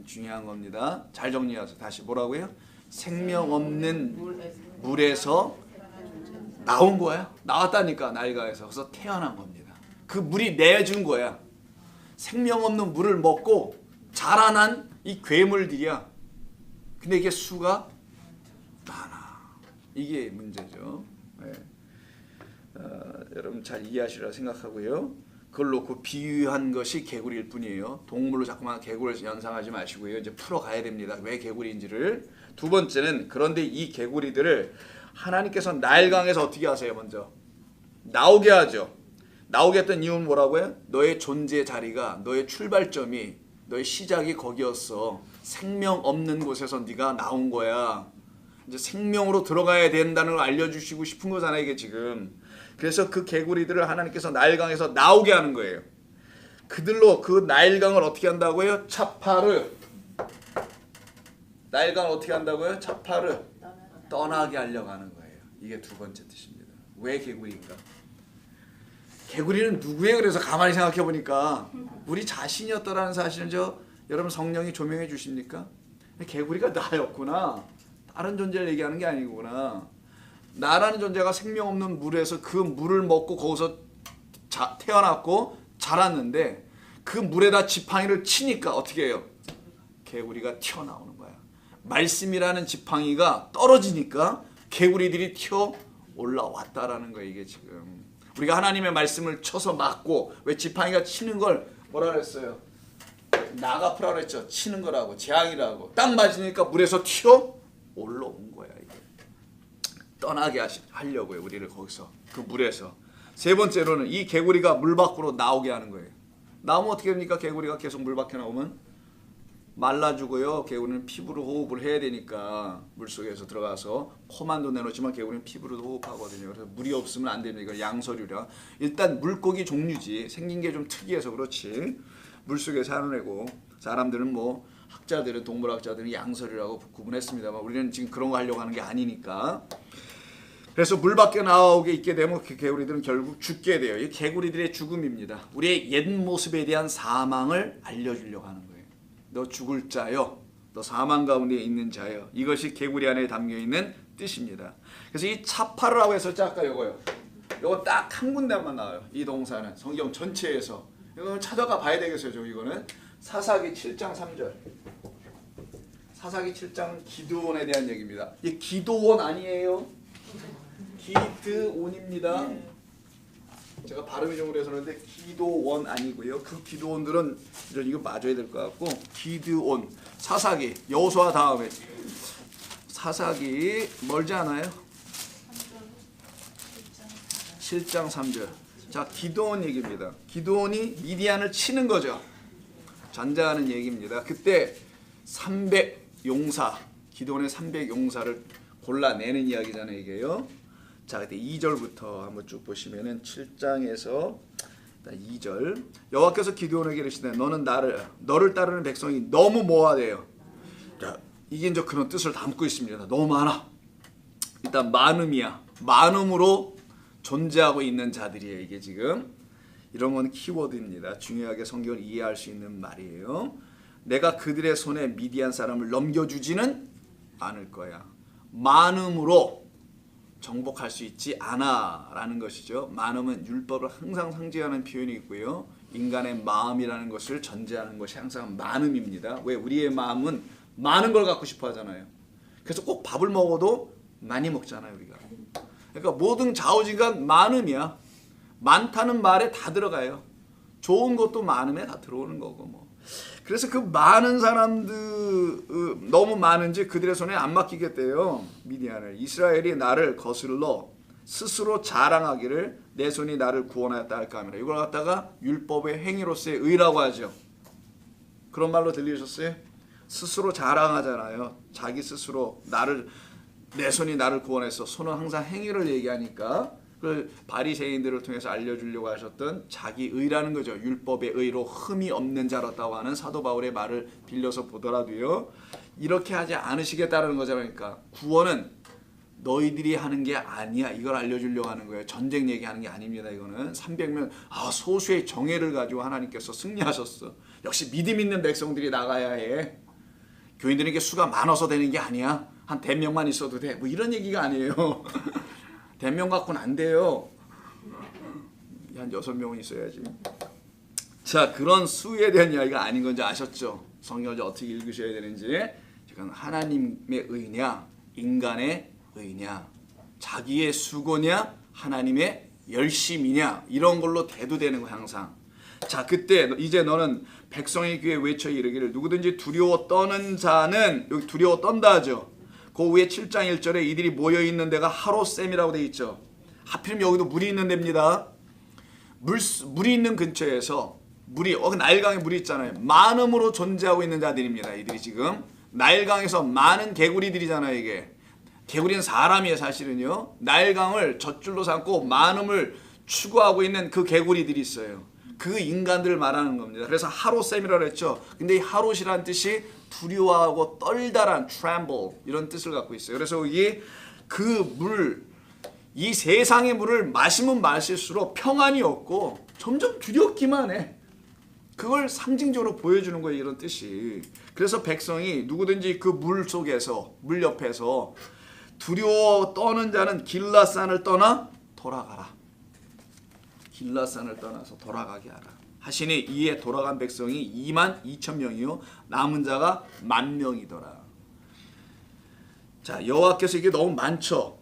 중요한 겁니다. 잘 정리하세요. 다시 뭐라고요? 생명 없는 물에서 나온 거야. 나왔다니까 나일강에서. 그래서 태어난 겁니다. 그 물이 내준 거야. 생명 없는 물을 먹고 자라난 이 괴물들이야. 근데 이게 수가 많아. 이게 문제죠. 네. 여러분 잘 이해하시리라 생각하고요. 그걸 놓고 비유한 것이 개구리일 뿐이에요. 동물로 자꾸만 개구리를 연상하지 마시고요. 이제 풀어가야 됩니다. 왜 개구리인지를. 두 번째는 그런데 이 개구리들을 하나님께서 나일강에서 어떻게 하세요? 먼저 나오게 하죠. 나오게 했던 이유는 뭐라고요? 너의 존재 자리가 너의 출발점이 너의 시작이 거기였어. 생명 없는 곳에서 네가 나온 거야. 이제 생명으로 들어가야 된다는 걸 알려주시고 싶은 거잖아요. 이게 지금. 그래서 그 개구리들을 하나님께서 나일강에서 나오게 하는 거예요. 그들로 그 나일강을 어떻게 한다고요? 차파르. 나일강을 어떻게 한다고요? 차파르. 떠나게 하려고 하는 거예요. 이게 두 번째 뜻입니다. 왜 개구리인가? 개구리는 누구예요? 그래서 가만히 생각해 보니까 우리 자신이었다라는 사실을 여러분 성령이 조명해 주십니까? 개구리가 나였구나. 다른 존재를 얘기하는 게 아니구나. 나라는 존재가 생명 없는 물에서 그 물을 먹고 거기서 태어났고 자랐는데 그 물에다 지팡이를 치니까 어떻게 해요? 개구리가 튀어나오는 거야. 말씀이라는 지팡이가 떨어지니까 개구리들이 튀어 올라왔다라는 거예요. 이게 지금 우리가 하나님의 말씀을 쳐서 맞고 왜 지팡이가 치는 걸 뭐라 그랬어요? 나가프라 그랬죠. 치는 거라고 재앙이라고. 딱 맞으니까 물에서 튀어 올라온 거야. 이게 떠나게 하려고요. 우리를 거기서 그 물에서. 세 번째로는 이 개구리가 물 밖으로 나오게 하는 거예요. 나오면 어떻게 됩니까? 개구리가 계속 물 밖에 나오면 말라 죽어요. 개구리는 피부로 호흡을 해야 되니까 물속에서 들어가서 코만도 내놓지만 개구리는 피부로도 호흡하거든요. 그래서 물이 없으면 안 됩니다. 이걸 양서류라. 일단 물고기 종류지. 생긴 게 좀 특이해서 그렇지. 물속에 사는 애고 사람들은 뭐 학자들은 동물학자들은 양서류라고 구분했습니다만 우리는 지금 그런 거 하려고 하는 게 아니니까. 그래서 물 밖에 나오게 있게 되면 그 개구리들은 결국 죽게 돼요. 이 개구리들의 죽음입니다. 우리의 옛 모습에 대한 사망을 알려주려고 하는 거예요. 너 죽을 자여, 너 사망 가운데 있는 자여. 이것이 개구리 안에 담겨 있는 뜻입니다. 그래서 이 차파르라고 해서 아까 이거요. 이거 딱 한 군데만 나와요. 이 동사는 성경 전체에서. 이거 찾아가 봐야 되겠어요. 이거는 사사기 7장 3절. 사사기 7장은 기드온에 대한 얘기입니다. 이 기도원 아니에요. 기드온입니다. 제가 발음이 좀 그래서 그런데 기도원 아니고요. 그 기도원들은 이거 맞아야 될 것 같고 기드온. 사사기 여호수아 다음에 사사기 멀지 않아요? 7장 3절. 자, 기도원 얘기입니다. 기도원이 미디안을 치는 거죠. 전자하는 얘기입니다. 그때 300 용사, 기도원의 300 용사를 골라내는 이야기잖아요, 이게요. 자, 그때 2절부터 한번 쭉 보시면은 7장에서 2절. 여호와께서 기드온에게 이르시되 너를 따르는 백성이 너무 모아돼요. 자, 이게 이제 그런 뜻을 담고 있습니다. 너무 많아. 일단 많음이야. 많음으로 존재하고 있는 자들이에요. 이게 지금 이런 건 키워드입니다. 중요하게 성경을 이해할 수 있는 말이에요. 내가 그들의 손에 미디안 사람을 넘겨주지는 않을 거야. 많음으로 정복할 수 있지 않아 라는 것이죠. 많음은 율법을 항상 상징하는 표현이 있고요. 인간의 마음이라는 것을 전제하는 것이 항상 많음입니다. 왜? 우리의 마음은 많은 걸 갖고 싶어 하잖아요. 그래서 꼭 밥을 먹어도 많이 먹잖아요, 우리가. 그러니까 모든 좌우지간 많음이야. 많다는 말에 다 들어가요. 좋은 것도 많음에 다 들어오는 거고 뭐. 그래서 그 많은 사람들 너무 많은지 그들의 손에 안 맡기겠대요. 미디안을. 이스라엘이 나를 거슬러 스스로 자랑하기를 내 손이 나를 구원하였다 할까 합니다. 이걸 갖다가 율법의 행위로서의 의라고 하죠. 그런 말로 들리셨어요? 스스로 자랑하잖아요. 자기 스스로 내 손이 나를 구원했어. 손은 항상 행위를 얘기하니까 그걸 바리새인들을 통해서 알려주려고 하셨던 자기 의라는 거죠. 율법의 의로 흠이 없는 자였다고 하는 사도 바울의 말을 빌려서 보더라도요. 이렇게 하지 않으시겠다는 거잖아요. 그러니까 구원은 너희들이 하는 게 아니야. 이걸 알려주려고 하는 거예요. 전쟁 얘기하는 게 아닙니다. 이거는 300명 소수의 정예를 가지고 하나님께서 승리하셨어. 역시 믿음 있는 백성들이 나가야 해. 교인들에게 수가 많아서 되는 게 아니야. 한 100명만 있어도 돼. 뭐 이런 얘기가 아니에요. 100명 갖고는 안 돼요. 한 6명은 있어야지. 자, 그런 수에 대한 이야기가 아닌 건지 아셨죠? 성경을 어떻게 읽으셔야 되는지. 지금 하나님의 의냐, 인간의 의냐, 자기의 수고냐, 하나님의 열심이냐, 이런 걸로 대두되는 거 항상. 자, 그때 이제 너는 백성의 귀에 외쳐 이르기를 누구든지 두려워 떠는 자는, 여기 두려워 떤다 하죠. 그 위에 7장 1절에 이들이 모여있는 데가 하롯셈이라고 되어 있죠. 하필이면 여기도 물이 있는 데입니다. 물이 있는 근처에서 나일강에 물이 있잖아요. 많음으로 존재하고 있는 자들입니다. 이들이 지금 나일강에서 많은 개구리들이잖아요. 이게 개구리는 사람이에요. 사실은요. 나일강을 젖줄로 삼고 많음을 추구하고 있는 그 개구리들이 있어요. 그 인간들을 말하는 겁니다. 그래서 하롯셈이라고 했죠. 근데 이 하롯이라는 뜻이 두려워하고 떨다란 tremble 이런 뜻을 갖고 있어요. 그래서 여기 이 세상의 물을 마시면 마실수록 평안이 없고 점점 두렵기만 해. 그걸 상징적으로 보여주는 거예요. 이런 뜻이. 그래서 백성이 누구든지 그 물 속에서, 물 옆에서 두려워 떠는 자는 길라산을 떠나 돌아가라. 길라산을 떠나서 돌아가게 하라. 하시니 이에 돌아간 백성이 22,000명이요 남은 자가 10,000명이더라. 자, 여호와께서 이게 너무 많죠.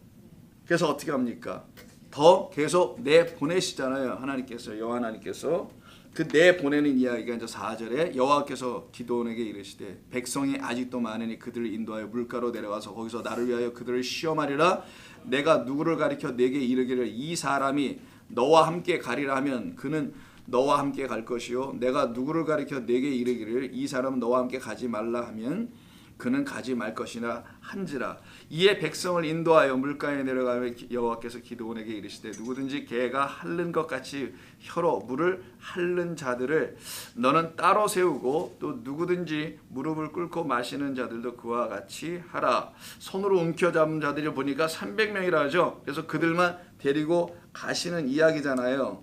그래서 어떻게 합니까? 더 계속 내보내시잖아요. 하나님께서, 여호와 하나님께서. 그 내보내는 이야기가 이제 4절에 여호와께서 기드온에게 이르시되 백성이 아직도 많으니 그들을 인도하여 물가로 내려가서 거기서 나를 위하여 그들을 시험하리라. 내가 누구를 가리켜 내게 이르기를 이 사람이 너와 함께 가리라 하면 그는 너와 함께 갈 것이요 내가 누구를 가리켜 내게 이르기를 이 사람은 너와 함께 가지 말라 하면 그는 가지 말 것이나 한지라. 이에 백성을 인도하여 물가에 내려가며 여호와께서 기드온에게 이르시되 누구든지 개가 핥는 것 같이 혀로 물을 핥는 자들을 너는 따로 세우고 또 누구든지 무릎을 꿇고 마시는 자들도 그와 같이 하라. 손으로 움켜잡은 자들을 보니까 300명이라 하죠. 그래서 그들만 데리고 가시는 이야기잖아요.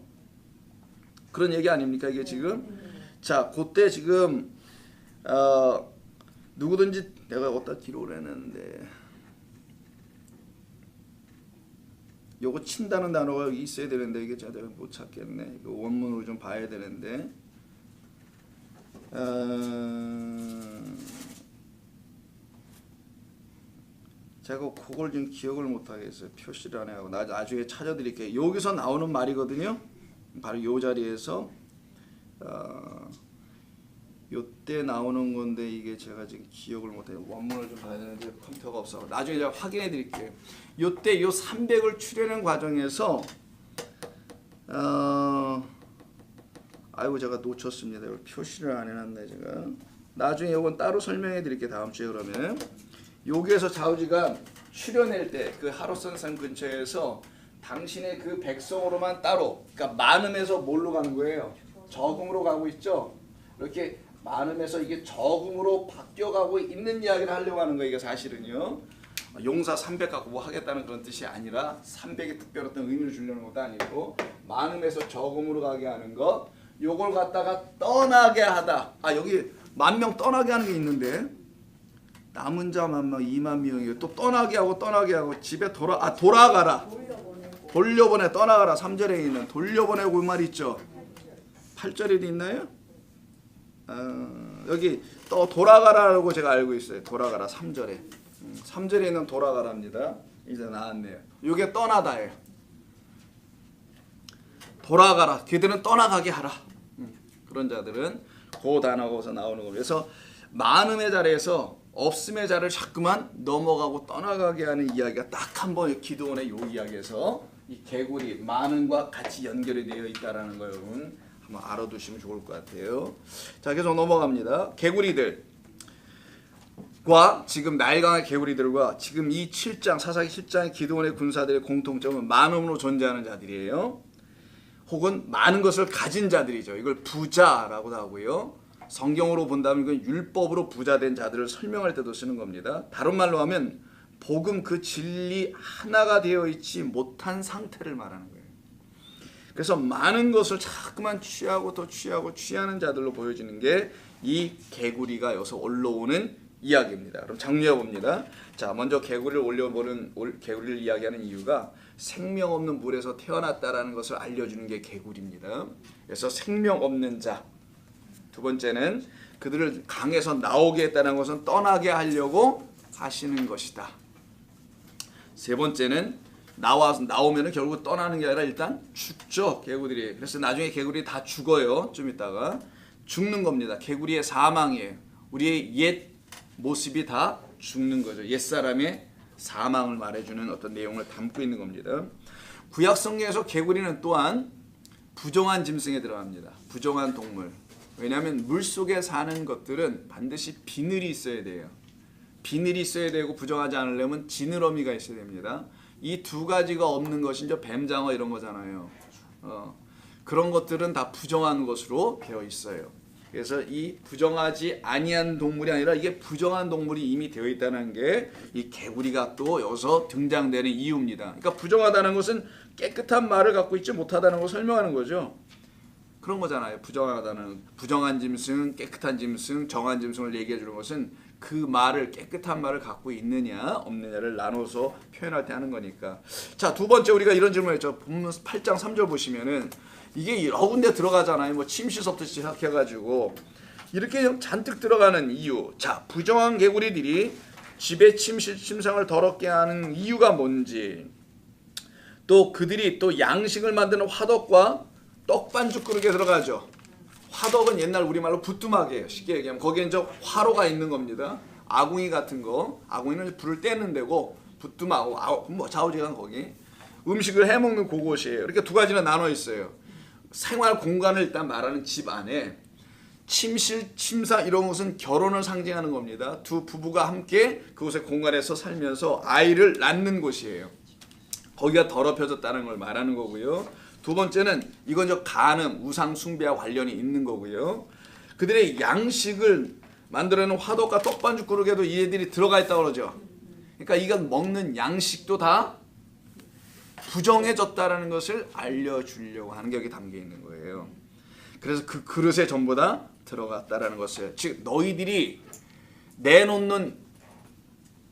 그런 얘기 아닙니까 이게 지금? 자, 그때 지금 누구든지 내가 어디다 기록을 해놨는데 요거 친다는 단어가 있어야 되는데 이게 제가 못 찾겠네. 이거 원문으로 좀 봐야 되는데 제가 그걸 좀 기억을 못 하겠어요. 표시를 안 해가고 나중에 찾아드릴게요. 여기서 나오는 말이거든요. 바로 요 자리에서 요때 나오는 건데 이게 제가 지금 기억을 못해요. 원문을 좀 봐야 되는데 컴퓨터가 없어. 나중에 제가 확인해 드릴게요. 요때 요 300을 추려낸 과정에서 아이고 제가 놓쳤습니다. 이걸 표시를 안 해놨네 제가. 나중에 요건 따로 설명해 드릴게요. 다음 주에. 그러면 여기에서 좌우지간 추려낼 때 그 하롯산 근처에서 당신의 그 백성으로만 따로, 그러니까 많음에서 뭘로 가는 거예요? 적음으로 가고 있죠. 이렇게 많음에서 이게 적음으로 바뀌어가고 있는 이야기를 하려고 하는 거예요. 이게 사실은요. 용사 300 갖고 뭐 하겠다는 그런 뜻이 아니라 300에 특별한 어떤 의미를 주려는 것도 아니고 많음에서 적음으로 가게 하는 것. 요걸 갖다가 떠나게 하다. 여기 10,000명 떠나게 하는 게 있는데 남은 자 20,000명이에요. 또 떠나게 하고 집에 돌아가라. 돌려보내 떠나가라. 3절에 있는 돌려보내고 그 말 있죠. 8절에도 있나요? 여기 또 돌아가라라고 제가 알고 있어요. 돌아가라 3절에. 3절에 있는 돌아가라입니다. 이제 나왔네요. 이게 떠나다예요. 돌아가라. 그들은 떠나가게 하라. 그런 자들은 그 단어가 나오는 겁니다. 그래서 많음의 자리에서 없음의 자를 자꾸만 넘어가고 떠나가게 하는 이야기가 딱 한 번 기도원의 요 이야기에서 이 개구리 많음과 같이 연결이 되어 있다라는 거 여러분 한번 알아두시면 좋을 것 같아요. 자, 계속 넘어갑니다. 개구리들과 지금 날강의 개구리들과 지금 이 7장 사사기 7장의 기도원의 군사들의 공통점은 많음으로 존재하는 자들이에요. 혹은 많은 것을 가진 자들이죠. 이걸 부자라고도 하고요. 성경으로 본다면 이건 율법으로 부자된 자들을 설명할 때도 쓰는 겁니다. 다른 말로 하면 복음 그 진리 하나가 되어 있지 못한 상태를 말하는 거예요. 그래서 많은 것을 자꾸만 취하고 또 취하고 취하는 자들로 보여지는 게 이 개구리가 여기서 올라오는 이야기입니다. 그럼 정리해 봅니다. 자, 먼저 개구리를 올려보는 개구리를 이야기하는 이유가 생명 없는 물에서 태어났다라는 것을 알려주는 게 개구리입니다. 그래서 생명 없는 자. 두 번째는 그들을 강에서 나오게 했다는 것은 떠나게 하려고 하시는 것이다. 세 번째는 나오면은 결국 떠나는 게 아니라 일단 죽죠, 개구리들이. 그래서 나중에 개구리 다 죽어요. 좀 있다가 죽는 겁니다. 개구리의 사망이에요. 우리의 옛 모습이 다 죽는 거죠. 옛사람의 사망을 말해주는 어떤 내용을 담고 있는 겁니다. 구약 성경에서 개구리는 또한 부정한 짐승에 들어갑니다. 부정한 동물. 왜냐하면 물속에 사는 것들은 반드시 비늘이 있어야 돼요. 비늘이 있어야 되고 부정하지 않으려면 지느러미가 있어야 됩니다. 이 두 가지가 없는 것이 이제 뱀장어 이런 거잖아요. 그런 것들은 다 부정한 것으로 되어 있어요. 그래서 이 부정하지 아니한 동물이 아니라 이게 부정한 동물이 이미 되어 있다는 게 이 개구리가 또 여기서 등장되는 이유입니다. 그러니까 부정하다는 것은 깨끗한 말을 갖고 있지 못하다는 걸 설명하는 거죠. 그런 거잖아요. 부정한 짐승, 깨끗한 짐승, 정한 짐승을 얘기해 주는 것은 그 말을 깨끗한 말을 갖고 있느냐 없느냐를 나눠서 표현할 때 하는 거니까. 자, 두 번째 우리가 이런 질문을 했죠. 본문 8장 3절 보시면은 이게 여러 군데 들어가잖아요. 뭐 침시서부터 시작해가지고 이렇게 잔뜩 들어가는 이유. 자, 부정한 개구리들이 집에 침상을 더럽게 하는 이유가 뭔지, 또 그들이 또 양식을 만드는 화덕과 떡반죽 그릇에 들어가죠. 화덕은 옛날 우리말로 부뚜막이에요. 쉽게 얘기하면 거기에 이제 화로가 있는 겁니다. 아궁이 같은 거. 아궁이는 불을 떼는 데고 부뚜막, 뭐 좌우지간 거기. 음식을 해먹는 그곳이에요. 이렇게 두 가지나 나눠 있어요. 생활 공간을 일단 말하는 집 안에 침실, 침상 이런 것은 결혼을 상징하는 겁니다. 두 부부가 함께 그곳의 공간에서 살면서 아이를 낳는 곳이에요. 거기가 더럽혀졌다는 걸 말하는 거고요. 두 번째는 이건 저 간음, 우상 숭배와 관련이 있는 거고요. 그들의 양식을 만들어내는 화덕과 떡반죽 그릇에도 이들이 들어가 있다고 그러죠. 그러니까 이건 먹는 양식도 다 부정해졌다라는 것을 알려주려고 하는 게 여기 담겨 있는 거예요. 그래서 그 그릇에 전부 다 들어갔다라는 것을, 즉 너희들이 내놓는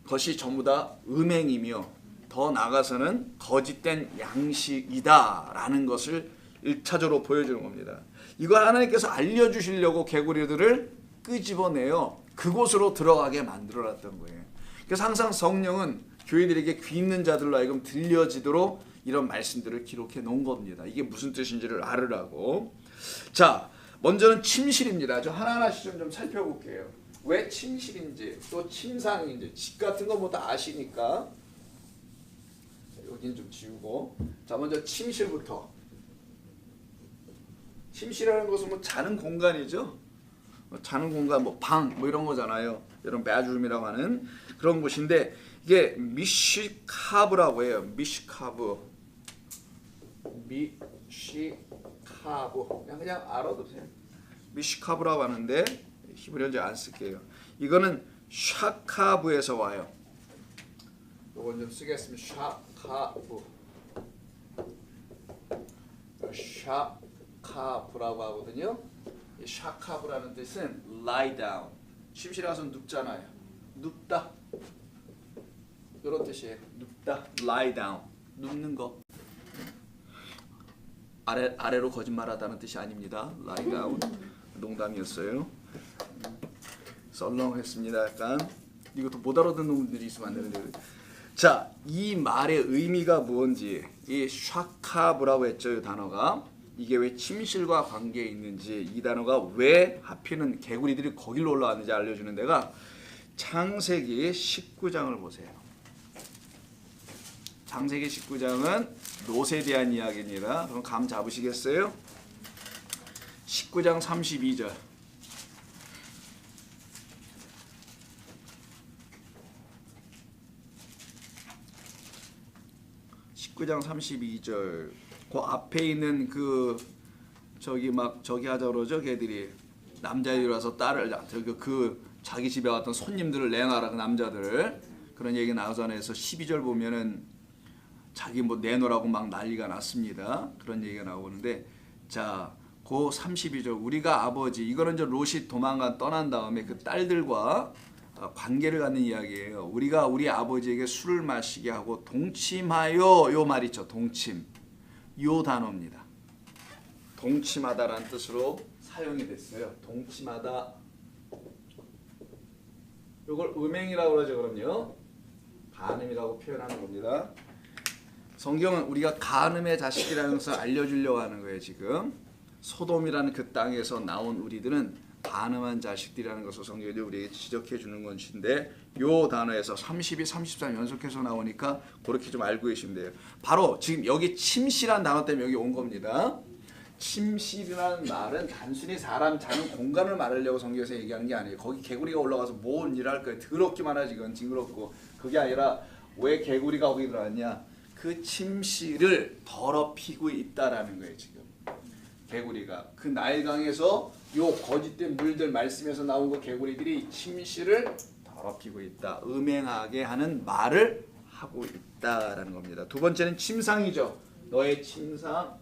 것이 전부 다 음행이며 더 나아가서는 거짓된 양식이다라는 것을 1차적으로 보여주는 겁니다. 이거 하나님께서 알려주시려고 개구리들을 끄집어내어 그곳으로 들어가게 만들어놨던 거예요. 그래서 항상 성령은 교회들에게 귀 있는 자들로 하여금 들려지도록 이런 말씀들을 기록해 놓은 겁니다. 이게 무슨 뜻인지를 알으라고. 자, 먼저는 침실입니다. 저 하나하나씩 좀 살펴볼게요. 왜 침실인지, 또 침상인지, 집 같은 거 뭐 다 아시니까. 여긴 좀 지우고. 자, 먼저 침실부터. 침실이라는 것은 뭐 자는 공간이죠. 자는 공간, 뭐 방, 뭐 이런 거잖아요. 이런 bedroom이라고 하는 그런 곳인데 이게 미시카브라고 해요. 미시카브. 그냥 알아두세요. 미시카브라고 하는데 히브리어는 안 쓸게요. 이거는 샤카브에서 와요. 이건 좀 쓰겠습니다. 샤카브라고 하거든요. 이 샤카브라는 뜻은 lie down. 침실에 가서 눕잖아요. 눕다. 이런 뜻이에요. 눕다. lie down. 눕는 거. 아래로 거짓말하다는 뜻이 아닙니다. lie down. 농담이었어요. 썰렁했습니다. 약간 이것도 못 알아듣는 놈들이 있으면 안 되는데. 자, 이 말의 의미가 뭔지, 이 샤카브라고 했죠, 이 단어가. 이게 왜 침실과 관계에 있는지, 이 단어가 왜 하필은 개구리들이 거기로 올라왔는지 알려주는 데가 창세기 19장을 보세요. 창세기 19장은 롯에 대한 이야기입니다. 그럼 감 잡으시겠어요? 19장 32절. 19장 32절. 그 앞에 있는 그 저기 하자 그러죠, 걔들이. 남자들이 와서 딸을 그 자기 집에 왔던 손님들을 내놔라, 그 남자들. 그런 얘기 나오잖아요. 12절 보면은 자기 뭐 내놓으라고 막 난리가 났습니다. 그런 얘기가 나오는데, 자, 그 32절, 우리가 아버지, 이거는 이제 롯이 떠난 다음에 그 딸들과 관계를 갖는 이야기예요. 우리가 우리 아버지에게 술을 마시게 하고 동침하여, 요 말 있죠, 동침. 요 단어입니다. 동침하다라는 뜻으로 사용이 됐어요. 동침하다. 이걸 음행이라고 그러죠. 그럼요. 간음이라고 표현하는 겁니다. 성경은 우리가 간음의 자식이라는 것을 알려주려고 하는 거예요. 지금 소돔이라는 그 땅에서 나온 우리들은 간음한 자식들이라는 것을 성경이 우리에게 지적해 주는 것인데, 요 단어에서 32, 33 연속해서 나오니까 그렇게 좀 알고 계시면 돼요. 바로 지금 여기 침실한 단어 때문에 여기 온 겁니다. 침실이라는 말은 단순히 사람 자는 공간을 말하려고 성경에서 얘기하는 게 아니에요. 거기 개구리가 올라가서 뭔 일을 할 거예요. 더럽기만 하지, 그건 징그럽고. 그게 아니라 왜 개구리가 거기 들어왔냐, 그 침실을 더럽히고 있다라는 거예요. 지금 개구리가 그 나일강에서 요 거짓된 물들 말씀에서 나온 그 개구리들이 침실을 더럽히고 있다, 음행하게 하는 말을 하고 있다라는 겁니다. 두 번째는 침상이죠. 너의 침상.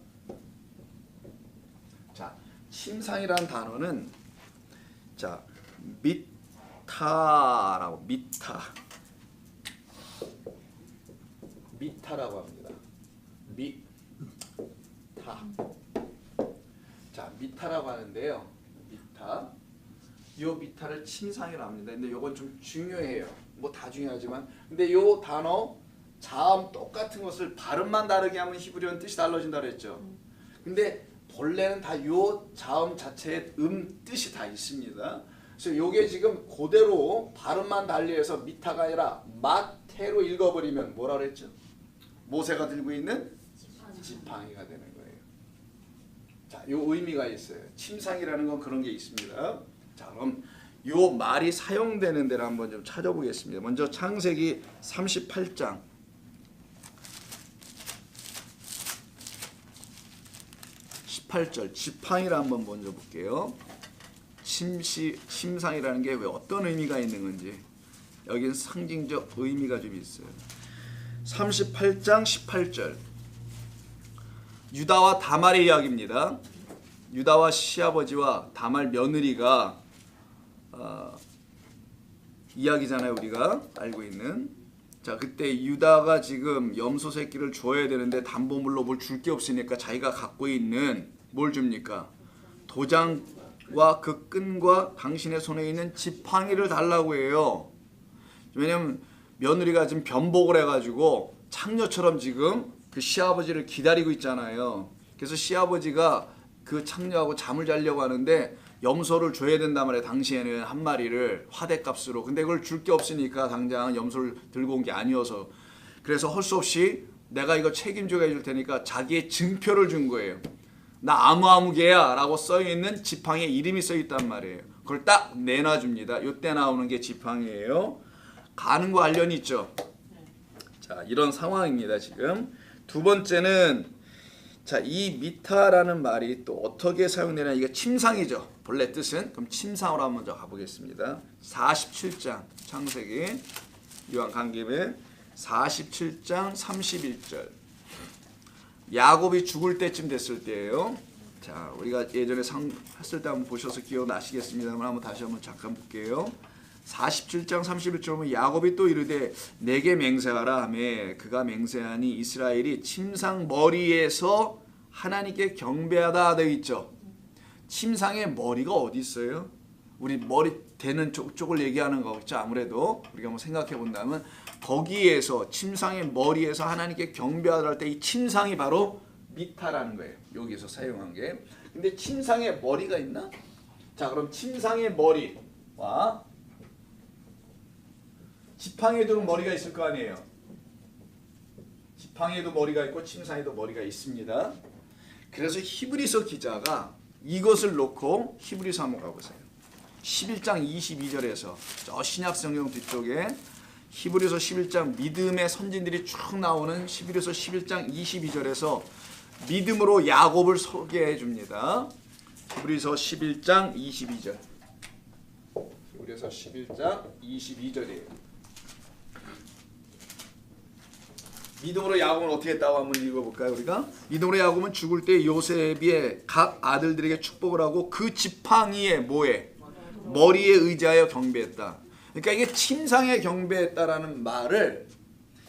자, 침상이라는 단어는 자, 미타라고, 미타라고 합니다. 미타. 자, 미타라고 하는데요. 미타. 요 미타를 침상이라고 합니다. 근데 요건 좀 중요해요. 뭐 다 중요하지만, 근데 요 단어 자음 똑같은 것을 발음만 다르게 하면 히브리어는 뜻이 달라진다 그랬죠. 근데 본래는 다 요 자음 자체의 뜻이 다 있습니다. 그래서 요게 지금 그대로 발음만 달리해서 미타가 아니라 마테로 읽어버리면 뭐라 그랬죠? 모세가 들고 있는 지팡이가 되는 거예요. 자, 요 의미가 있어요. 침상이라는 건 그런 게 있습니다. 자, 그럼 요 말이 사용되는 데를 한번 좀 찾아보겠습니다. 먼저 창세기 38장 18절 지팡이를 한번 먼저 볼게요. 침상이라는 게 왜 어떤 의미가 있는 건지, 여기는 상징적 의미가 좀 있어요. 38장 18절 유다와 다말의 이야기입니다. 유다와 시아버지와 다말 며느리가 이야기잖아요. 우리가 알고 있는. 자, 그때 유다가 지금 염소 새끼를 줘야 되는데 담보물로 뭘 줄 게 없으니까 자기가 갖고 있는 뭘 줍니까? 도장과 그 끈과 당신의 손에 있는 지팡이를 달라고 해요. 왜냐면 며느리가 지금 변복을 해가지고 창녀처럼 지금 그 시아버지를 기다리고 있잖아요. 그래서 시아버지가 그 창녀하고 잠을 자려고 하는데 염소를 줘야 된단 말이에요. 당시에는 한 마리를 화대값으로. 근데 그걸 줄 게 없으니까 당장 염소를 들고 온 게 아니어서, 그래서 할 수 없이 내가 이거 책임져가 해줄 테니까 자기의 증표를 준 거예요. 나 아무개야 라고 써있는 지팡이에 이름이 써있단 말이에요. 그걸 딱 내놔줍니다. 이때 나오는 게 지팡이에요. 가는과 관련이 있죠. 자, 이런 상황입니다. 지금 두 번째는, 자, 이 미타라는 말이 또 어떻게 사용되냐, 이게 침상이죠. 본래 뜻은. 그럼 침상으로 한번 먼저 가보겠습니다. 47장 창세기, 이왕 간 김에 47장 31절. 야곱이 죽을 때쯤 됐을 때예요. 자, 우리가 예전에 했을 때 한번 보셔서 기억나시겠습니다만 한번 다시 한번 잠깐 볼게요. 47장 31절 보면 야곱이 또 이르되 내게 맹세하라 하매 그가 맹세하니 이스라엘이 침상 머리에서 하나님께 경배하다 되어 있죠. 침상에 머리가 어디 있어요? 우리 머리 되는 쪽을 얘기하는 거겠죠. 아무래도 우리가 한번 생각해 본다면 거기에서 침상의 머리에서 하나님께 경배하다 할 때 이 침상이 바로 미타라는 거예요. 여기서 사용한 게. 근데 침상에 머리가 있나? 자, 그럼 침상의 머리와 지팡이에도 머리가 있을 거 아니에요. 지팡이에도 머리가 있고 침상에도 머리가 있습니다. 그래서 히브리서 기자가 이것을 놓고 히브리서 한번 가보세요. 11장 22절에서 저 신약 성경 뒤쪽에 히브리서 11장 믿음의 선진들이 쭉 나오는 히브리서 11장 22절에서 믿음으로 야곱을 소개해 줍니다. 히브리서 11장 22절. 히브리서 11장 22절이에요. 믿음으로 야곱은 어떻게 했다고 한번 읽어볼까요? 우리가 믿음으로 야곱은 죽을 때 요셉의 각 아들들에게 축복을 하고 그 지팡이에 뭐에? 머리에 의지하여 경배했다. 그러니까 이게 침상에 경배했다라는 말을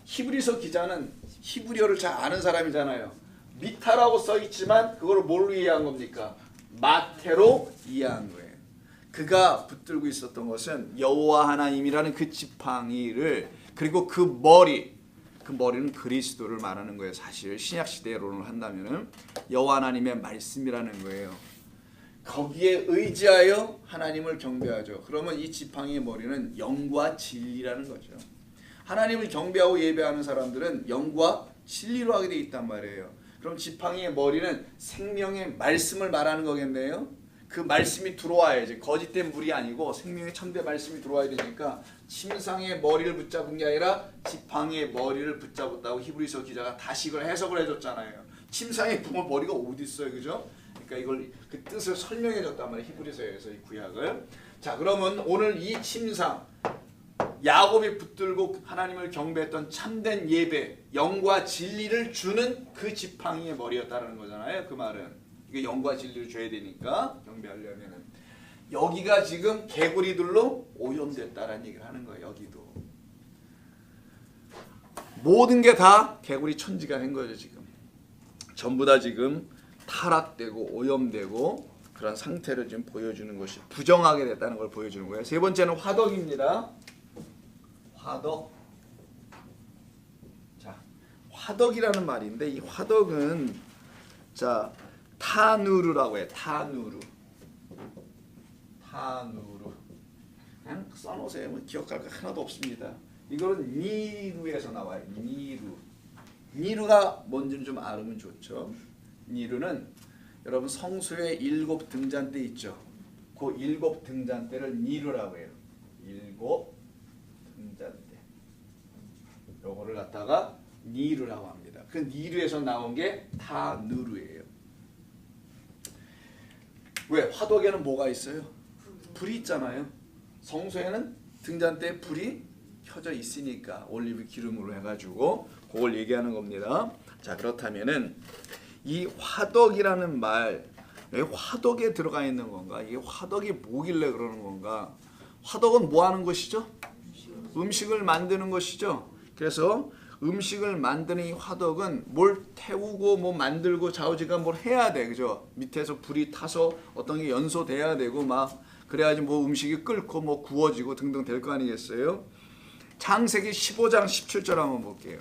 히브리서 기자는 히브리어를 잘 아는 사람이잖아요. 미타라고 써 있지만 그걸 뭘로 이해한 겁니까? 마테로 이해한 거예요. 그가 붙들고 있었던 것은 여호와 하나님이라는 그 지팡이를 그리고 그 머리는 그리스도를 말하는 거예요. 사실 신약 시대론을 한다면은 여호와 하나님의 말씀이라는 거예요. 거기에 의지하여 하나님을 경배하죠. 그러면 이 지팡이의 머리는 영과 진리라는 거죠. 하나님을 경배하고 예배하는 사람들은 영과 진리로 하게 돼 있단 말이에요. 그럼 지팡이의 머리는 생명의 말씀을 말하는 거겠네요. 그 말씀이 들어와야지. 거짓된 물이 아니고 생명의 참된 말씀이 들어와야 되니까 침상의 머리를 붙잡은 게 아니라 지팡이의 머리를 붙잡았다고 히브리서 기자가 다시 이걸 해석을 해줬잖아요. 침상에 보면 머리가 어디 있어요, 그죠? 그러니까 이걸 그 뜻을 설명해 줬단 말이에요. 히브리서에서 이 구약을. 자, 그러면 오늘 이 침상 야곱이 붙들고 하나님을 경배했던 참된 예배, 영과 진리를 주는 그 지팡이의 머리였다는 거잖아요. 그 말은 이게 영과 진리를 줘야 되니까 경배하려면은 여기가 지금 개구리들로 오염됐다라는 얘기를 하는 거예요. 여기도 모든 게 다 개구리 천지가 된 거죠. 지금 전부 다 지금 타락되고 오염되고 그런 상태를 지금 보여주는 것이 부정하게 됐다는 걸 보여주는 거예요. 세 번째는 화덕입니다. 화덕. 자, 화덕이라는 말인데 이 화덕은 자 타누르라고 해요. 타누르. 그냥 써놓으세요. 뭐 기억할 거 하나도 없습니다. 이거는 니루에서 나와요. 니루가 뭔지는 좀 알면 좋죠. 니루는 여러분 성수의 7 등잔대 있죠. 그 7 등잔대를 니루라고 해요. 7 등잔대. 요거를 갖다가 니루라고 합니다. 그 니루에서 나온 게 타누르예요. 왜? 화덕에는 뭐가 있어요? 불이 있잖아요. 성소에는 등잔대에 불이 켜져 있으니까 올리브 기름으로 해가지고 그걸 얘기하는 겁니다. 자, 그렇다면은 이 화덕이라는 말, 왜 화덕에 들어가 있는 건가? 이게 화덕이 뭐길래 그러는 건가? 화덕은 뭐 하는 것이죠? 음식을 만드는 것이죠. 그래서 음식을 만드는 이 화덕은 뭘 태우고 뭐 만들고 좌우지간 뭘 해야 돼, 그죠? 밑에서 불이 타서 어떤 게 연소돼야 되고 막 그래야지 뭐 음식이 끓고 뭐 구워지고 등등 될 거 아니겠어요? 창세기 15장 17절 한번 볼게요.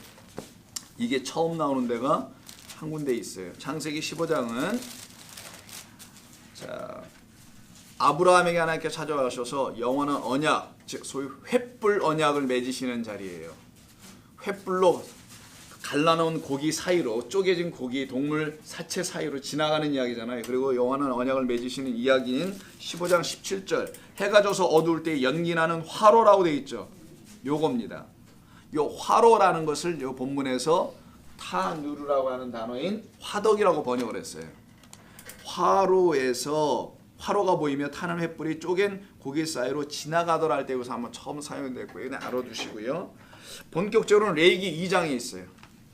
이게 처음 나오는 데가 한 군데 있어요. 창세기 15장은 자 아브라함에게 하나님께 찾아가셔서 영원한 언약, 즉 소위 횃불 언약을 맺으시는 자리예요. 횃불로 갈라놓은 고기 사이로 쪼개진 고기 동물 사체 사이로 지나가는 이야기잖아요. 그리고 영원한 언약을 맺으시는 이야기인 15장 17절 해가 져서 어두울 때 연기나는 화로라고 되어 있죠. 요겁니다. 요 화로라는 것을 요 본문에서 타누르라고 하는 단어인 화덕이라고 번역을 했어요. 화로에서 화로가 보이며 타는 횃불이 쪼갠 고기 사이로 지나가더라 할 때 여기서 한번 처음 사용됐고요. 그냥 알아두시고요. 본격적으로는 레위기 2장에 있어요.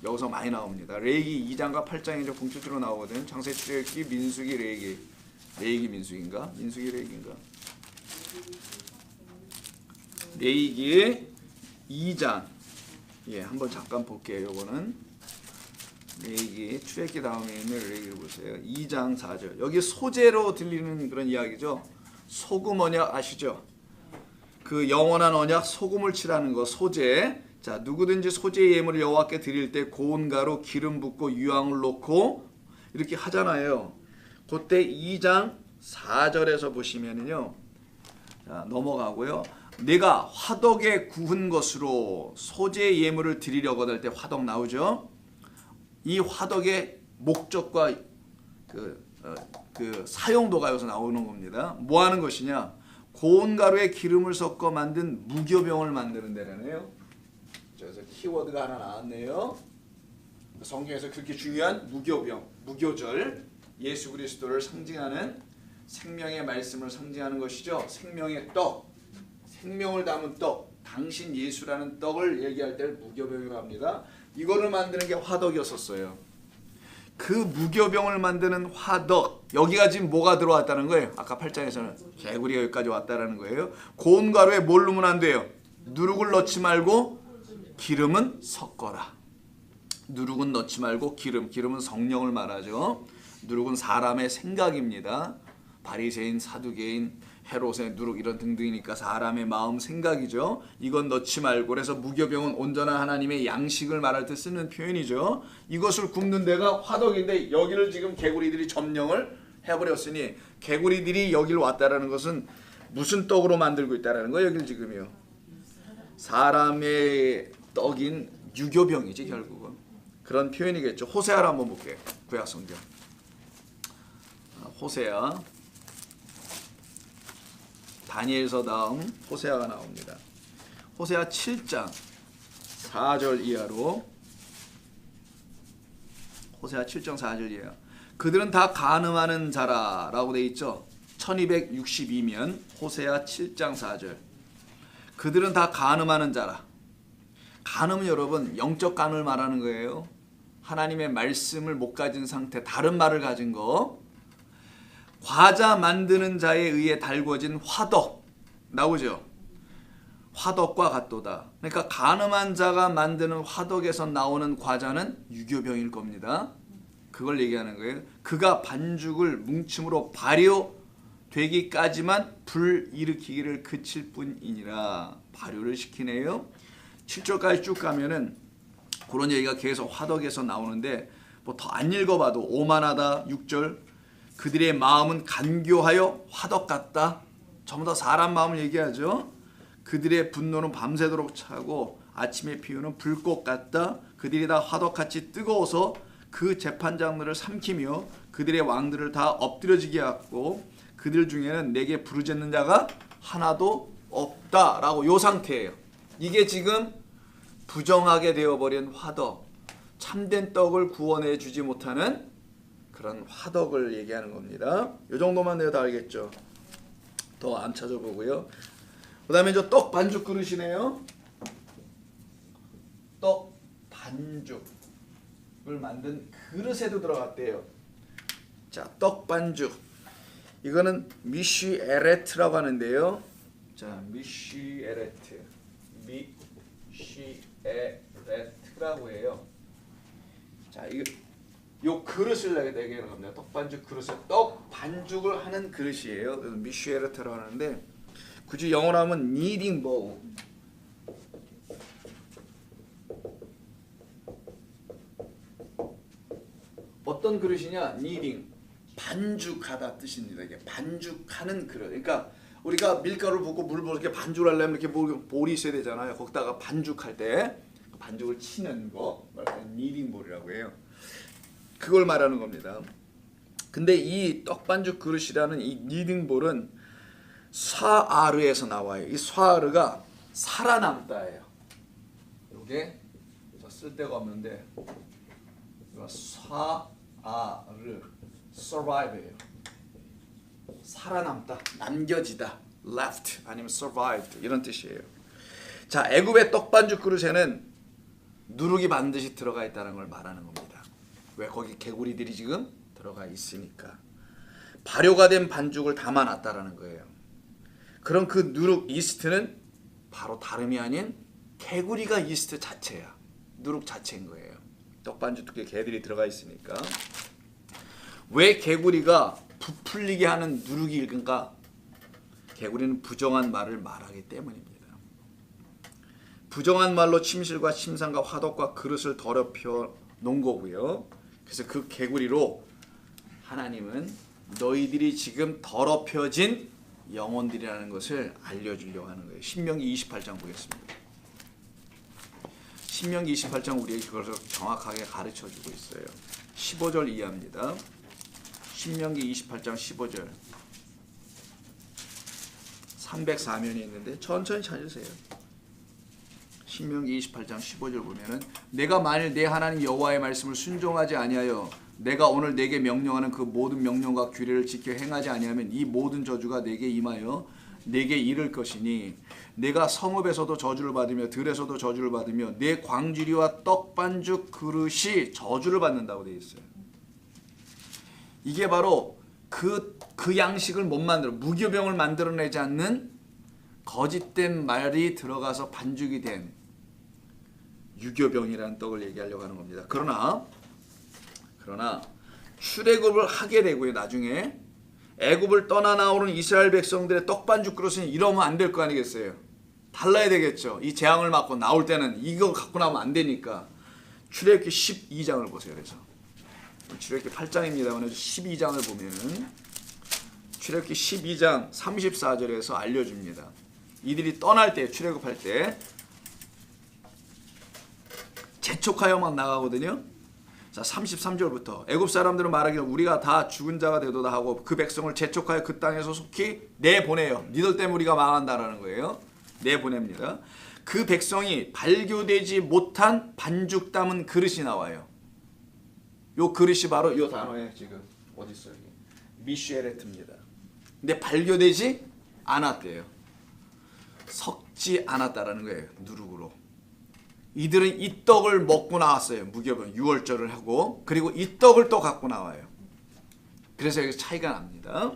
여기서 많이 나옵니다. 레위기 2장과 8장이 이제 본격적으로 나오거든요. 창세기, 출애굽기, 민수기, 레위기. 레위기 민수기인가? 민수기 레위기인가? 레위기 2장. 예, 한번 잠깐 볼게요. 요거는 레위기 출애굽기 다음에 있는 레위기를 보세요. 2장 4절. 여기 소재로 들리는 그런 이야기죠. 소금 언약 아시죠? 그 영원한 언약 소금을 칠하는 거 소재. 자, 누구든지 소재 예물을 여호와께 드릴 때 고운 가루 기름 붓고 유황을 넣고 이렇게 하잖아요. 그때 2장 4절에서 보시면은요. 자, 넘어가고요. 내가 화덕에 구운 것으로 소재 예물을 드리려고 할 때 화덕 나오죠. 이 화덕의 목적과 그 사용도가 여기서 나오는 겁니다. 뭐 하는 것이냐? 고운 가루에 기름을 섞어 만든 무교병을 만드는 데라네요. 그래서 키워드가 하나 나왔네요. 성경에서 그렇게 중요한 무교병, 무교절, 예수 그리스도를 상징하는 생명의 말씀을 상징하는 것이죠. 생명의 떡, 생명을 담은 떡, 당신 예수라는 떡을 얘기할 때 무교병이라고 합니다. 이거를 만드는 게 화덕이었었어요. 그 무교병을 만드는 화덕, 여기가 지금 뭐가 들어왔다는 거예요? 아까 8장에서는 개구리가 여기까지 왔다는 거예요. 고운 가루에 뭘 넣으면 안 돼요? 누룩을 넣지 말고 기름은 섞어라. 누룩은 넣지 말고 기름은 성령을 말하죠. 누룩은 사람의 생각입니다. 바리새인, 사두개인, 헤롯의 누룩 이런 등등이니까 사람의 마음 생각이죠. 이건 넣지 말고, 그래서 무교병은 온전한 하나님의 양식을 말할 때 쓰는 표현이죠. 이것을 굽는 데가 화덕인데 여기를 지금 개구리들이 점령을 해버렸으니 개구리들이 여기를 왔다라는 것은 무슨 떡으로 만들고 있다라는 거예요. 여기를 지금요. 사람의 떡인 유교병이지 결국은. 그런 표현이겠죠. 호세아를 한번 볼게요. 구약성경. 호세아. 다니엘서 다음 호세아가 나옵니다. 호세아 7장 4절 이하로. 호세아 7장 4절 이하. 그들은 다 간음하는 자라라고 돼 있죠. 1262면 호세아 7장 4절. 그들은 다 간음하는 자라. 간음은 여러분 영적 간을 말하는 거예요. 하나님의 말씀을 못 가진 상태, 다른 말을 가진 거. 과자 만드는 자에 의해 달궈진 화덕 나오죠. 화덕과 같도다. 그러니까 간음한 자가 만드는 화덕에서 나오는 과자는 유교병일 겁니다. 그걸 얘기하는 거예요. 그가 반죽을 뭉침으로 발효되기까지만 불 일으키기를 그칠 뿐이니라. 발효를 시키네요. 7절까지 쭉 가면은 그런 얘기가 계속 화덕에서 나오는데 뭐 더 안 읽어봐도 오만하다. 6절. 그들의 마음은 간교하여 화덕 같다. 전부 다 사람 마음을 얘기하죠. 그들의 분노는 밤새도록 차고 아침에 피우는 불꽃 같다. 그들이 다 화덕같이 뜨거워서 그 재판장들을 삼키며 그들의 왕들을 다 엎드려지게 하고 그들 중에는 내게 부르짖는 자가 하나도 없다라고 요 상태예요. 이게 지금 부정하게 되어버린 화덕, 참된 떡을 구원해 주지 못하는 그런 화덕을 얘기하는 겁니다. 이 정도만 내가 다 알겠죠. 더 안 찾아보고요. 그 다음에 저 떡 반죽 그릇이네요. 떡 반죽을 만든 그릇에도 들어갔대요. 자, 떡 반죽. 이거는 미쉬에레트라고 하는데요. 자, 미쉬에레트라고 해요. 자, 이거 요 그릇을 내게 합니다. 떡 반죽 그릇에 떡 반죽을 하는 그릇이에요. 미쉬에레트라고 하는데 굳이 영어로 하면 kneading bowl. 어떤 그릇이냐? kneading 반죽하다 뜻입니다. 이게 반죽하는 그릇. 그러니까 우리가 밀가루를 붓고 물 부어 이렇게 반죽을 하려면 이렇게 볼이 있어야 되잖아요. 거기다가 반죽할 때 반죽을 치는 거 kneading bowl이라고 해요. 그걸 말하는 겁니다. 근데 이 떡반죽 그릇이라는 이 니딩볼은 쏴아르에서 나와요. 이 쏴아르가 살아남다예요. 이게 쓸데가 없는데 쏴아르 survive예요. 살아남다, 남겨지다, left 아니면 survived 이런 뜻이에요. 자, 애굽의 떡반죽 그릇에는 누룩이 반드시 들어가 있다는 걸 말하는 겁니다. 왜? 거기 개구리들이 지금 들어가 있으니까. 발효가 된 반죽을 담아놨다라는 거예요. 그럼 그 누룩 이스트는 바로 다름이 아닌 개구리가 이스트 자체야. 누룩 자체인 거예요. 떡반죽 두께 개들이 들어가 있으니까. 왜 개구리가 부풀리게 하는 누룩일까? 개구리는 부정한 말을 말하기 때문입니다. 부정한 말로 침실과 침상과 화덕과 그릇을 더럽혀 놓은 거고요. 그래서 그 개구리로 하나님은 너희들이 지금 더럽혀진 영혼들이라는 것을 알려주려고 하는 거예요. 신명기 28장 보겠습니다. 신명기 28장 우리에게 그것을 정확하게 가르쳐주고 있어요. 15절 이하입니다. 신명기 28장 15절. 304면이 있는데 천천히 찾으세요. 신명기 28장 15절 보면은 내가 만일 내 하나님 여호와의 말씀을 순종하지 아니하여 내가 오늘 내게 명령하는 그 모든 명령과 규례를 지켜 행하지 아니하면 이 모든 저주가 내게 임하여 내게 이를 것이니 내가 성읍에서도 저주를 받으며 들에서도 저주를 받으며 내 광주리와 떡반죽 그릇이 저주를 받는다고 되어 있어요. 이게 바로 그 양식을 못 만들어 무교병을 만들어내지 않는 거짓된 말이 들어가서 반죽이 된 유교병이라는 떡을 얘기하려고 하는 겁니다. 그러나 출애굽을 하게 되고요. 나중에 애굽을 떠나 나오는 이스라엘 백성들의 떡반죽 그릇은 이러면 안 될 거 아니겠어요. 달라야 되겠죠. 이 재앙을 맞고 나올 때는 이거 갖고 나오면 안 되니까. 출애굽기 12장을 보세요. 그래서 출애굽기 8장입니다만 12장을 보면은 출애굽기 12장 34절에서 알려줍니다. 이들이 떠날 때 출애굽할 때 재촉하여만 나가거든요. 자 33절부터 애굽 사람들은 말하기를 우리가 다 죽은 자가 되도다 하고 그 백성을 재촉하여 그 땅에서 속히 내보내요. 니들 때문에 우리가 망한다라는 거예요. 내보냅니다. 그 백성이 발교되지 못한 반죽 담은 그릇이 나와요. 요 그릇이 바로 요 단어에 지금 어디 있어요? 미쉐레트입니다. 근데 발교되지 않았대요. 섞지 않았다라는 거예요. 누룩으로. 이들은 이 떡을 먹고 나왔어요. 무교병 6월절을 하고 그리고 이 떡을 또 갖고 나와요. 그래서 여기 차이가 납니다.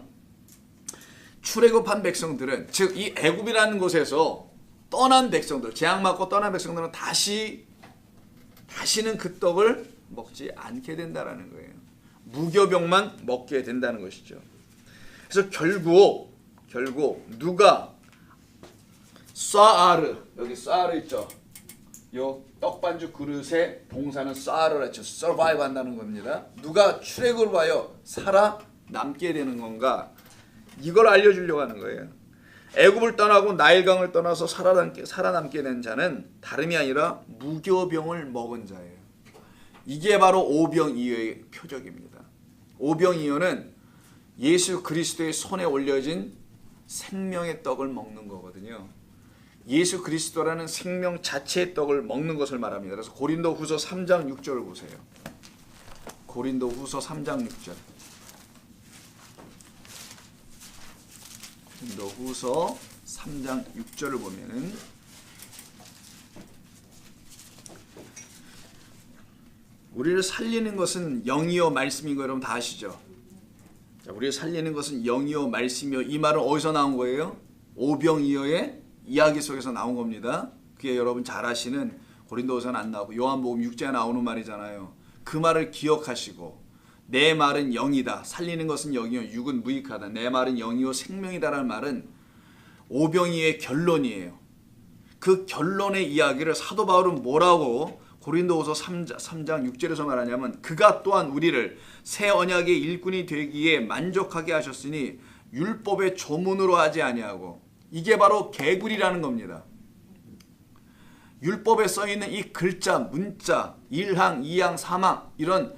출애굽한 백성들은 즉 이 애굽이라는 곳에서 떠난 백성들, 재앙 맞고 떠난 백성들은 다시는 그 떡을 먹지 않게 된다라는 거예요. 무교병만 먹게 된다는 것이죠. 그래서 결국 누가 쏴아르 여기 쏴아르 있죠. 요 떡반죽 그릇의 동사는 쏴아르라 했죠. survive 한다는 겁니다. 누가 출애굽을 하여 살아남게 되는 건가? 이걸 알려주려고 하는 거예요. 애굽을 떠나고 나일강을 떠나서 살아남게 된 자는 다름이 아니라 무교병을 먹은 자예요. 이게 바로 오병이어의 표적입니다. 오병이어는 예수 그리스도의 손에 올려진 생명의 떡을 먹는 거거든요. 예수 그리스도라는 생명 자체의 떡을 먹는 것을 말합니다. 그래서 고린도후서 3장 6절을 보세요. 고린도후서 3장 6절. 고린도후서 3장 6절을 보면은 우리를 살리는 것은 영이요 말씀인 거 여러분 다 아시죠? 자, 우리를 살리는 것은 영이요 말씀이요. 이 말은 어디서 나온 거예요? 오병이어의 이야기 속에서 나온 겁니다. 그게 여러분 잘 아시는 고린도서는 안 나오고 요한복음 6장에 나오는 말이잖아요. 그 말을 기억하시고 내 말은 영이다. 살리는 것은 영이요 육은 무익하다. 내 말은 영이요 생명이다라는 말은 오병이어의 결론이에요. 그 결론의 이야기를 사도 바울은 뭐라고 고린도후서 3장 6절에서 말하냐면 그가 또한 우리를 새 언약의 일꾼이 되기에 만족하게 하셨으니 율법의 조문으로 하지 아니하고 이게 바로 개구리라는 겁니다. 율법에 써있는 이 글자, 문자, 1항, 2항, 3항 이런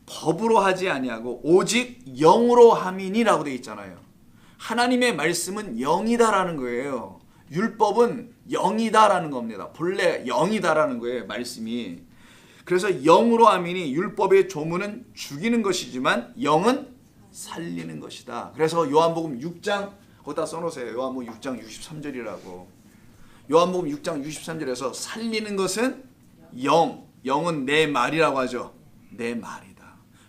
법으로 하지 아니하고 오직 영으로 함이니라고 되어 있잖아요. 하나님의 말씀은 영이다라는 거예요. 율법은 영이다라는 겁니다. 본래 영이다라는 거예요. 말씀이. 그래서 영으로 함이니 율법의 조문은 죽이는 것이지만 영은 살리는 것이다. 그래서 요한복음 6장 거기다 써놓으세요. 요한복음 6장 63절이라고. 요한복음 6장 63절에서 살리는 것은 영은 내 말이라고 하죠. 내 말이다.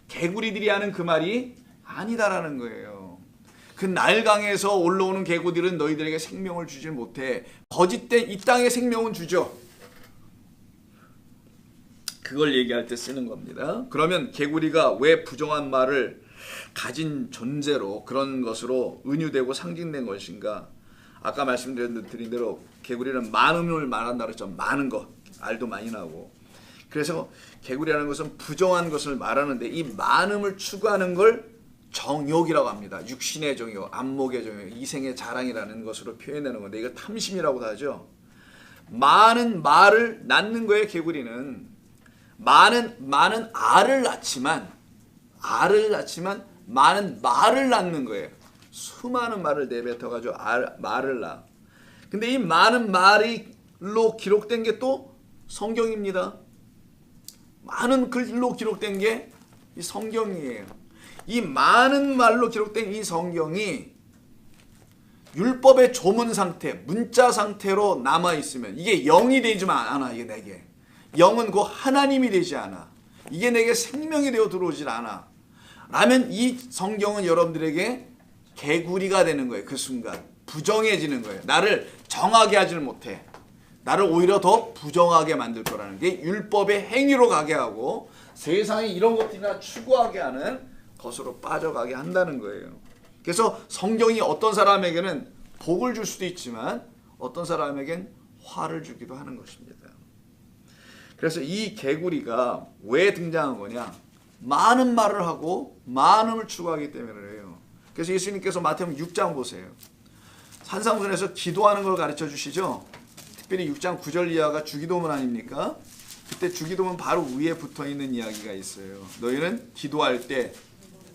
개구리들이 하는 그 말이 아니다라는 거예요. 그 나일강에서 올라오는 개구리들은 너희들에게 생명을 주질 못해. 거짓된 이 땅에 생명은 주죠. 그걸 얘기할 때 쓰는 겁니다. 그러면 개구리가 왜 부정한 말을 가진 존재로 그런 것으로 은유되고 상징된 것인가? 아까 말씀드린 대로 개구리는 많음을 말한다 그랬죠. 많은 것, 알도 많이 나고. 그래서 개구리라는 것은 부정한 것을 말하는데 이 많음을 추구하는 걸 정욕이라고 합니다. 육신의 정욕, 안목의 정욕, 이생의 자랑이라는 것으로 표현되는 건데 이거 탐심이라고도 하죠. 많은 말을 낳는 거예요. 개구리는 많은 알을 낳지만 많은 말을 낳는 거예요. 수많은 말을 내뱉어가지고 말을 낳아. 근데 이 많은 말로 기록된 게 또 성경입니다. 많은 글로 기록된 게 이 성경이에요. 이 많은 말로 기록된 이 성경이 율법의 조문 상태, 문자 상태로 남아 있으면 이게 영이 되지만 않아. 이게 내게 영은 곧 하나님이 되지 않아. 이게 내게 생명이 되어 들어오질 않아. 라면 이 성경은 여러분들에게 개구리가 되는 거예요. 그 순간 부정해지는 거예요. 나를 정하게 하지를 못해. 나를 오히려 더 부정하게 만들 거라는 게 율법의 행위로 가게 하고 세상에 이런 것들이나 추구하게 하는 것으로 빠져가게 한다는 거예요. 그래서 성경이 어떤 사람에게는 복을 줄 수도 있지만 어떤 사람에겐 화를 주기도 하는 것입니다. 그래서 이 개구리가 왜 등장한 거냐? 많은 말을 하고 많음을 추구하기 때문에 그래요. 그래서 예수님께서 마태복음 6장 보세요. 산상수훈에서 기도하는 걸 가르쳐 주시죠. 특별히 6장 9절 이하가 주기도문 아닙니까? 그때 주기도문 바로 위에 붙어있는 이야기가 있어요. 너희는 기도할 때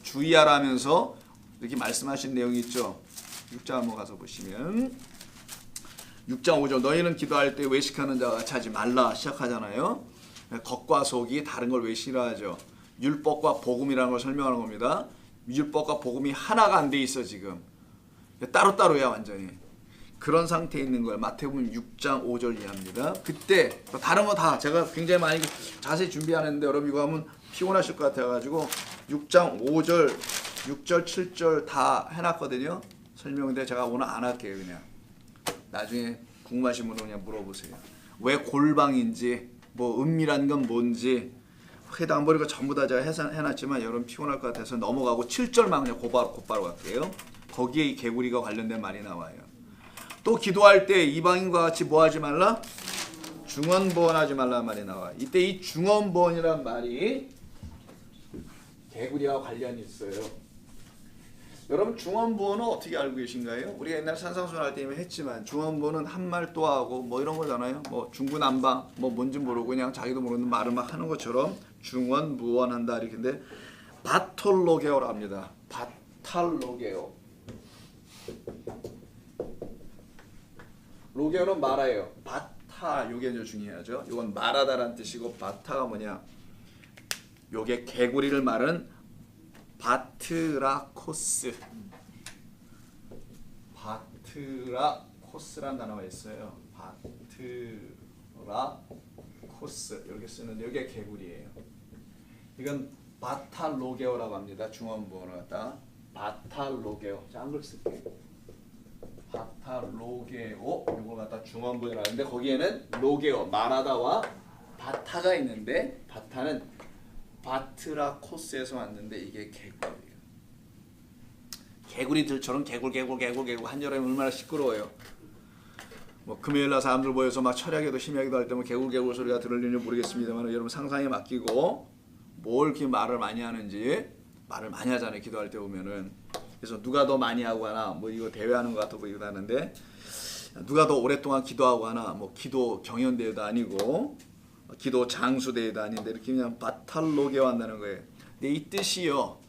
주의하라 하면서 이렇게 말씀하신 내용이 있죠. 6장 한번 가서 보시면 6장 5절 너희는 기도할 때 외식하는 자와 같이 하지 말라 시작하잖아요. 겉과 속이 다른 걸 왜 싫어하죠? 율법과 복음이라는 걸 설명하는 겁니다. 율법과 복음이 하나가 안 돼 있어 지금. 따로따로야 완전히. 그런 상태에 있는 거예요. 마태복음 6장 5절 이하입니다. 그때 다른 거 다 제가 굉장히 많이 자세히 준비하는데 여러분 이거 하면 피곤하실 것 같아가지고 6장 5절, 6절, 7절 다 해놨거든요. 설명인데 제가 오늘 안 할게요. 그냥 나중에 궁금하신 분은 그냥 물어보세요. 왜 골방인지 뭐 은밀한 건 뭔지 회도 안 버리고 전부 다 제가 해놨지만 여러분 피곤할 것 같아서 넘어가고 7절만 그냥 곧바로 갈게요. 거기에 이 개구리가 관련된 말이 나와요. 또 기도할 때 이방인과 같이 뭐 하지 말라? 중언부언하지 말라는 말이 나와요. 이때 이 중언부언이란 말이 개구리와 관련이 있어요. 여러분 중언부언은 어떻게 알고 계신가요? 우리가 옛날 산상수훈 할 때 이미 했지만 중언부언은 한 말 또 하고 뭐 이런 거잖아요. 뭐 중구난방 뭐 뭔지 모르고 그냥 자기도 모르는 말을 막 하는 것처럼 중언부언한다 이렇게. 근데 바톨로게오라 합니다. 바탈로게오. 로게오는 말아요. 바타 요게 이제 중요하죠. 이건 말하다라는 뜻이고 바타가 뭐냐? 요게 개구리를 말은 바트라코스. 바트라코스란 단어가 있어요. 바트라코스 이렇게 쓰는데 이게 개구리예요. 이건 바탈로게오라고 합니다. 중원부언을 갖다 바탈로게오. 자, 한글 쓸게요. 바탈로게오 이걸 갖다 중원부언을 하는데 거기에는 로게오 말하다와 바타가 있는데 바타는 바트라코스에서 왔는데 이게 개구리예요. 개구리들처럼 개굴 한여름에 얼마나 시끄러워요. 뭐 금요일날 사람들 모여서 막 철야기도 심야기도 할 때 뭐 개굴 소리가 들을는지 모르겠습니다만 여러분 상상에 맡기고 뭘 이렇게 말을 많이 하는지 말을 많이 하잖아요. 기도할 때 보면은. 그래서 누가 더 많이 하고 하나 뭐 이거 대회하는 것 같아 보이기도 하는데 누가 더 오랫동안 기도하고 하나 뭐 기도 경연대회도 아니고 기도 장수대회도 아닌데 이렇게 그냥 바탈로게오 한다는 거예요. 근데 이 뜻이요.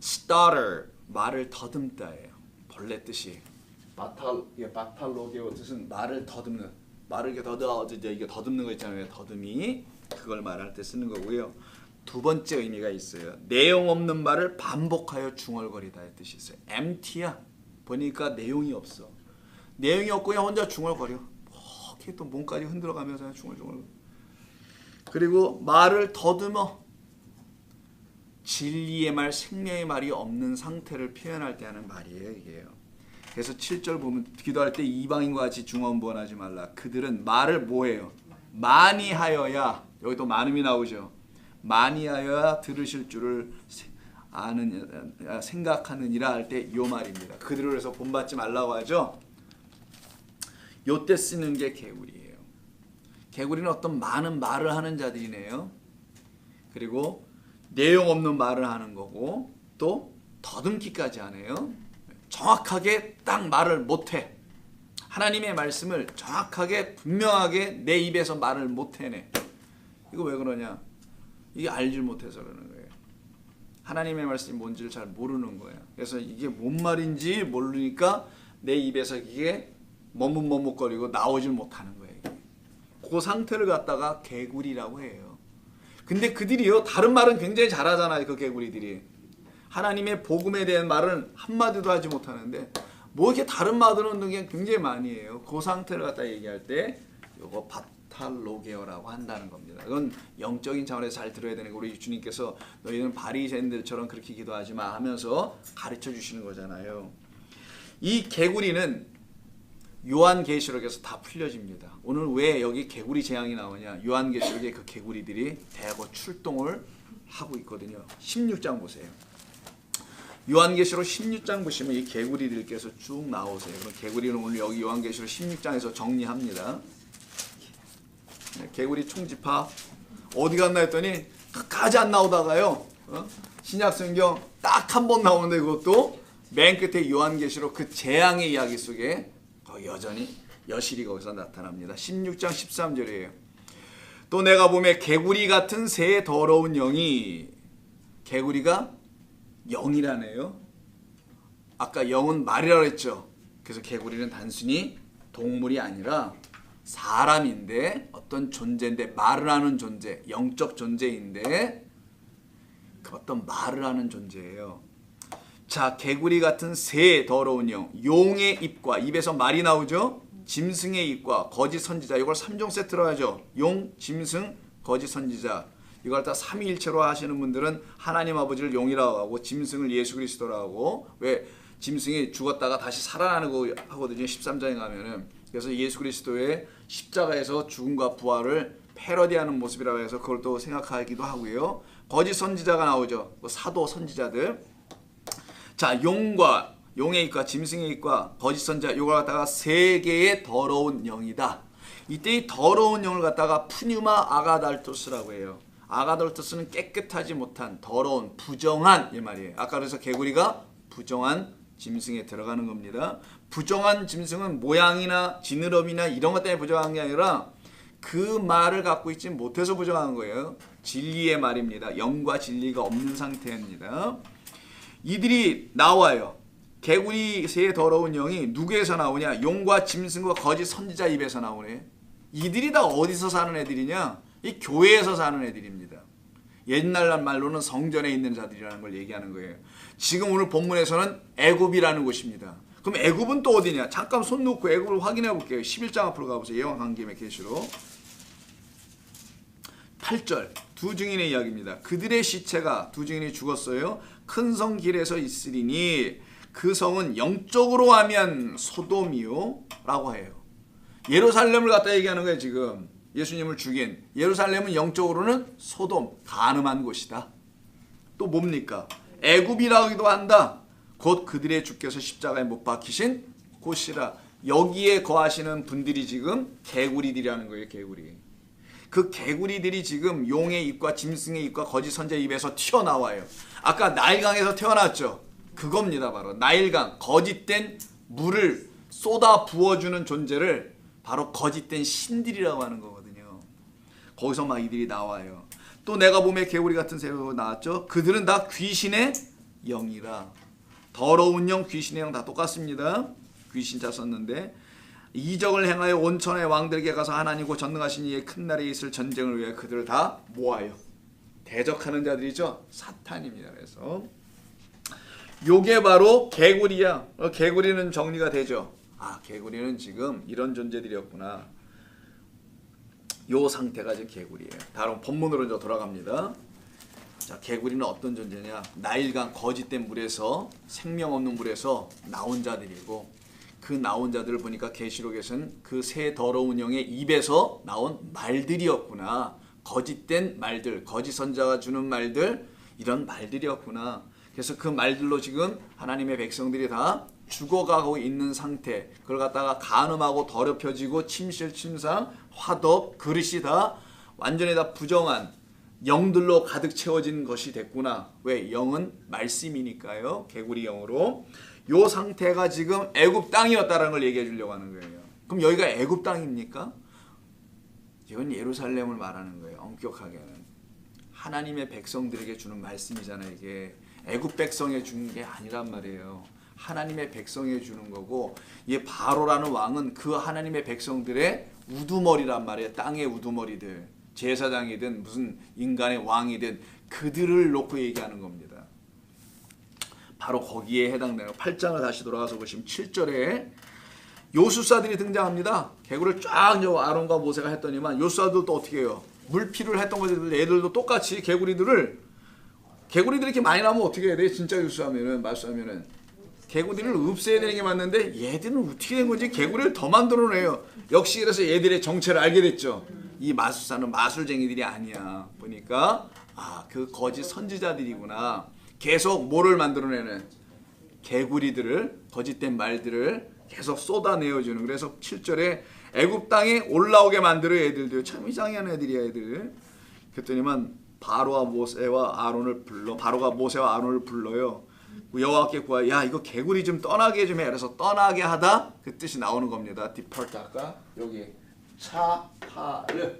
stutter 말을 더듬다예요. 벌레 뜻이. 바탈로게오 뜻은 말을 더듬는. 말을 이렇게 더듬는 거 있잖아요. 더듬이. 그걸 말할 때 쓰는 거고요. 두 번째 의미가 있어요. 내용 없는 말을 반복하여 중얼거리다의 뜻이 있어요. empty야. 보니까 내용이 없어. 내용이 없고 그냥 혼자 중얼거려. 이렇게 또 몸까지 흔들어가면서 그냥 중얼중얼. 그리고 말을 더듬어. 진리의 말, 생명의 말이 없는 상태를 표현할 때 하는 말이에요. 이게요. 그래서 7절 보면 기도할 때 이방인과 같이 중언부언하지 말라. 그들은 말을 뭐해요? 많이 하여야 여기 또 많음이 나오죠. 많이 하여야 들으실 줄을 아는 생각하느니라 할 때 이 말입니다. 그들을 해서 본받지 말라고 하죠. 요때 쓰는 게 개구리예요. 개구리는 어떤 많은 말을 하는 자들이네요. 그리고 내용 없는 말을 하는 거고 또 더듬기까지 하네요. 정확하게 딱 말을 못해. 하나님의 말씀을 정확하게 분명하게 내 입에서 말을 못해내. 이거 왜 그러냐? 이게 알질 못해서 그러는 거예요. 하나님의 말씀이 뭔지를 잘 모르는 거예요. 그래서 이게 뭔 말인지 모르니까 내 입에서 이게 머뭇머뭇거리고 나오질 못하는 거예요. 그 상태를 갖다가 개구리라고 해요. 근데 그들이요, 다른 말은 굉장히 잘하잖아요. 그 개구리들이 하나님의 복음에 대한 말은 한마디도 하지 못하는데 뭐 이렇게 다른 말들은 굉장히 많이 해요. 그 상태를 갖다 얘기할 때 이거 바탈로게어라고 한다는 겁니다. 이건 영적인 차원에서 잘 들어야 되는 거. 우리 주님께서 너희는 바리새인들처럼 그렇게 기도하지 마 하면서 가르쳐 주시는 거잖아요. 이 개구리는 요한계시록에서 다 풀려집니다. 오늘 왜 여기 개구리 재앙이 나오냐? 요한계시록에 그 개구리들이 대거 출동을 하고 있거든요. 16장 보세요. 요한계시록 16장 보시면 이 개구리들께서 쭉 나오세요. 그럼 개구리는 오늘 여기 요한계시록 16장에서 정리합니다. 개구리 총집합 어디 갔나 했더니 끝까지 안 나오다가요. 신약성경 딱 한 번 나오는데 그것도 맨 끝에 요한계시록 그 재앙의 이야기 속에 여전히 여실히 거기서 나타납니다. 16장 13절이에요. 또 내가 보매 개구리 같은 새 더러운 영이, 개구리가 영이라네요. 아까 영은 말이라고 했죠. 그래서 개구리는 단순히 동물이 아니라 사람인데 어떤 존재인데 말을 하는 존재, 영적 존재인데 그 어떤 말을 하는 존재예요. 자, 개구리 같은 새 더러운 영, 용의 입과, 입에서 말이 나오죠. 짐승의 입과 거짓 선지자, 이걸 3종 세트로 하죠. 용, 짐승, 거짓 선지자. 이걸 다 삼위일체로 하시는 분들은 하나님 아버지를 용이라고 하고 짐승을 예수 그리스도라고 하고, 왜 짐승이 죽었다가 다시 살아나는 거 하거든요. 13장에 가면은. 그래서 예수 그리스도의 십자가에서 죽음과 부활을 패러디하는 모습이라고 해서 그걸 또 생각하기도 하고요. 거짓 선지자가 나오죠. 사도 선지자들. 자, 용과 용의 입과 짐승의 입과 거짓 선지자, 이걸 갖다가 세 개의 더러운 영이다. 이때 이 더러운 영을 갖다가 푸뉴마 아가달토스라고 해요. 아가달토스는 깨끗하지 못한, 더러운, 부정한 이 말이에요. 아까 그래서 개구리가 부정한 짐승에 들어가는 겁니다. 부정한 짐승은 모양이나 지느러미나 이런 것 때문에 부정한 게 아니라 그 말을 갖고 있지 못해서 부정한 거예요. 진리의 말입니다. 영과 진리가 없는 상태입니다. 이들이 나와요. 개구리 새 더러운 영이 누구에서 나오냐? 용과 짐승과 거짓 선지자 입에서 나오네. 이들이 다 어디서 사는 애들이냐? 이 교회에서 사는 애들입니다. 옛날 말로는 성전에 있는 자들이라는 걸 얘기하는 거예요. 지금 오늘 본문에서는 애굽이라는 곳입니다. 그럼 애굽은 또 어디냐? 잠깐 손 놓고 애굽을 확인해 볼게요. 11장 앞으로 가보세요. 예언 간 김에 계시로 8절 두 증인의 이야기입니다. 그들의 시체가, 두 증인이 죽었어요. 큰 성 길에서 있으리니 그 성은 영적으로 하면 소돔이요 라고 해요. 예루살렘을 갖다 얘기하는 거예요. 지금 예수님을 죽인 예루살렘은 영적으로는 소돔, 간음한 곳이다. 또 뭡니까? 애굽이라고도 한다. 곧 그들의 주께서 십자가에 못 박히신 곳이라. 여기에 거하시는 분들이 지금 개구리들이라는 거예요. 개구리. 그 개구리들이 지금 용의 입과 짐승의 입과 거짓 선지자의 입에서 튀어나와요. 아까 나일강에서 태어났죠. 그겁니다. 바로 나일강, 거짓된 물을 쏟아 부어주는 존재를 바로 거짓된 신들이라고 하는 거거든요. 거기서 막 이들이 나와요. 또 내가 보면 개구리 같은 새로 나왔죠. 그들은 다 귀신의 영이라. 더러운 영, 귀신의 영 다 똑같습니다. 귀신자 썼는데 이적을 행하여 온천의 왕들에게 가서 하나님과 전능하신 이의 큰 날에 있을 전쟁을 위해 그들을 다 모아요. 대적하는 자들이죠. 사탄입니다. 그래서 요게 바로 개구리야. 개구리는 정리가 되죠. 아, 개구리는 지금 이런 존재들이었구나. 요 상태가 지금 개구리예요. 다음 본문으로 이제 돌아갑니다. 자, 개구리는 어떤 존재냐? 나일강, 거짓된 물에서, 생명 없는 물에서 나온 자들이고, 그 나온 자들을 보니까 계시록에서는 그 새 더러운 영의 입에서 나온 말들이었구나. 거짓된 말들, 거짓 선자가 주는 말들, 이런 말들이었구나. 그래서 그 말들로 지금 하나님의 백성들이 다 죽어가고 있는 상태. 그걸 갖다가 간음하고 더럽혀지고 침실, 침상, 화덕, 그릇이 다 완전히 다 부정한 영들로 가득 채워진 것이 됐구나. 왜? 영은 말씀이니까요. 개구리 영으로. 요 상태가 지금 애굽 땅이었다는 걸 얘기해 주려고 하는 거예요. 그럼 여기가 애굽 땅입니까? 이건 예루살렘을 말하는 거예요. 엄격하게는. 하나님의 백성들에게 주는 말씀이잖아요. 이게 애굽 백성에 주는 게 아니란 말이에요. 하나님의 백성에 주는 거고, 이 바로라는 왕은 그 하나님의 백성들의 우두머리란 말이에요. 땅의 우두머리들. 제사장이든 무슨 인간의 왕이든 그들을 놓고 얘기하는 겁니다. 바로 거기에 해당되는 8장을 다시 돌아가서 보시면 7절에 요술사들이 등장합니다. 개구리를 쫙 아론과 모세가 했더니만 요술사들도 또 어떻게 해요? 물피를 했던 것들 애들도 똑같이 개구리들이 이렇게 많이 나오면 어떻게 해야 돼? 진짜 요술하면은 말수하면은 개구리를 없애야 되는 게 맞는데 얘들은 어떻게 된 건지 개구리를 더 만들어내요. 역시 그래서 얘들의 정체를 알게 됐죠. 이 마술사는 마술쟁이들이 아니야. 보니까 그 거짓 선지자들이구나. 계속 뭐를 만들어내는? 개구리들을, 거짓된 말들을 계속 쏟아내어주는. 그래서 7절에 애굽 땅에 올라오게 만들어 애들도 참 이상한 애들이야 애들. 그랬더니만 바로가 모세와 아론을 불러요. 여호와께 구하. 야 이거 개구리 좀 떠나게 좀 해. 그래서 떠나게 하다 그 뜻이 나오는 겁니다. depart 아까 여기 차파르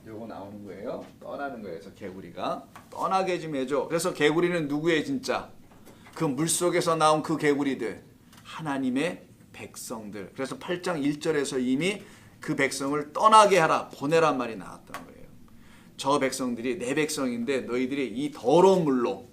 요거 나오는 거예요. 떠나는 거예요. 그래서 개구리가 떠나게 좀 해줘. 그래서 개구리는 누구의 진짜? 그 물속에서 나온 그 개구리들. 하나님의 백성들. 그래서 8장 1절에서 이미 그 백성을 떠나게 하라. 보내란 말이 나왔던 거예요. 저 백성들이 내 백성인데 너희들이 이 더러운 물로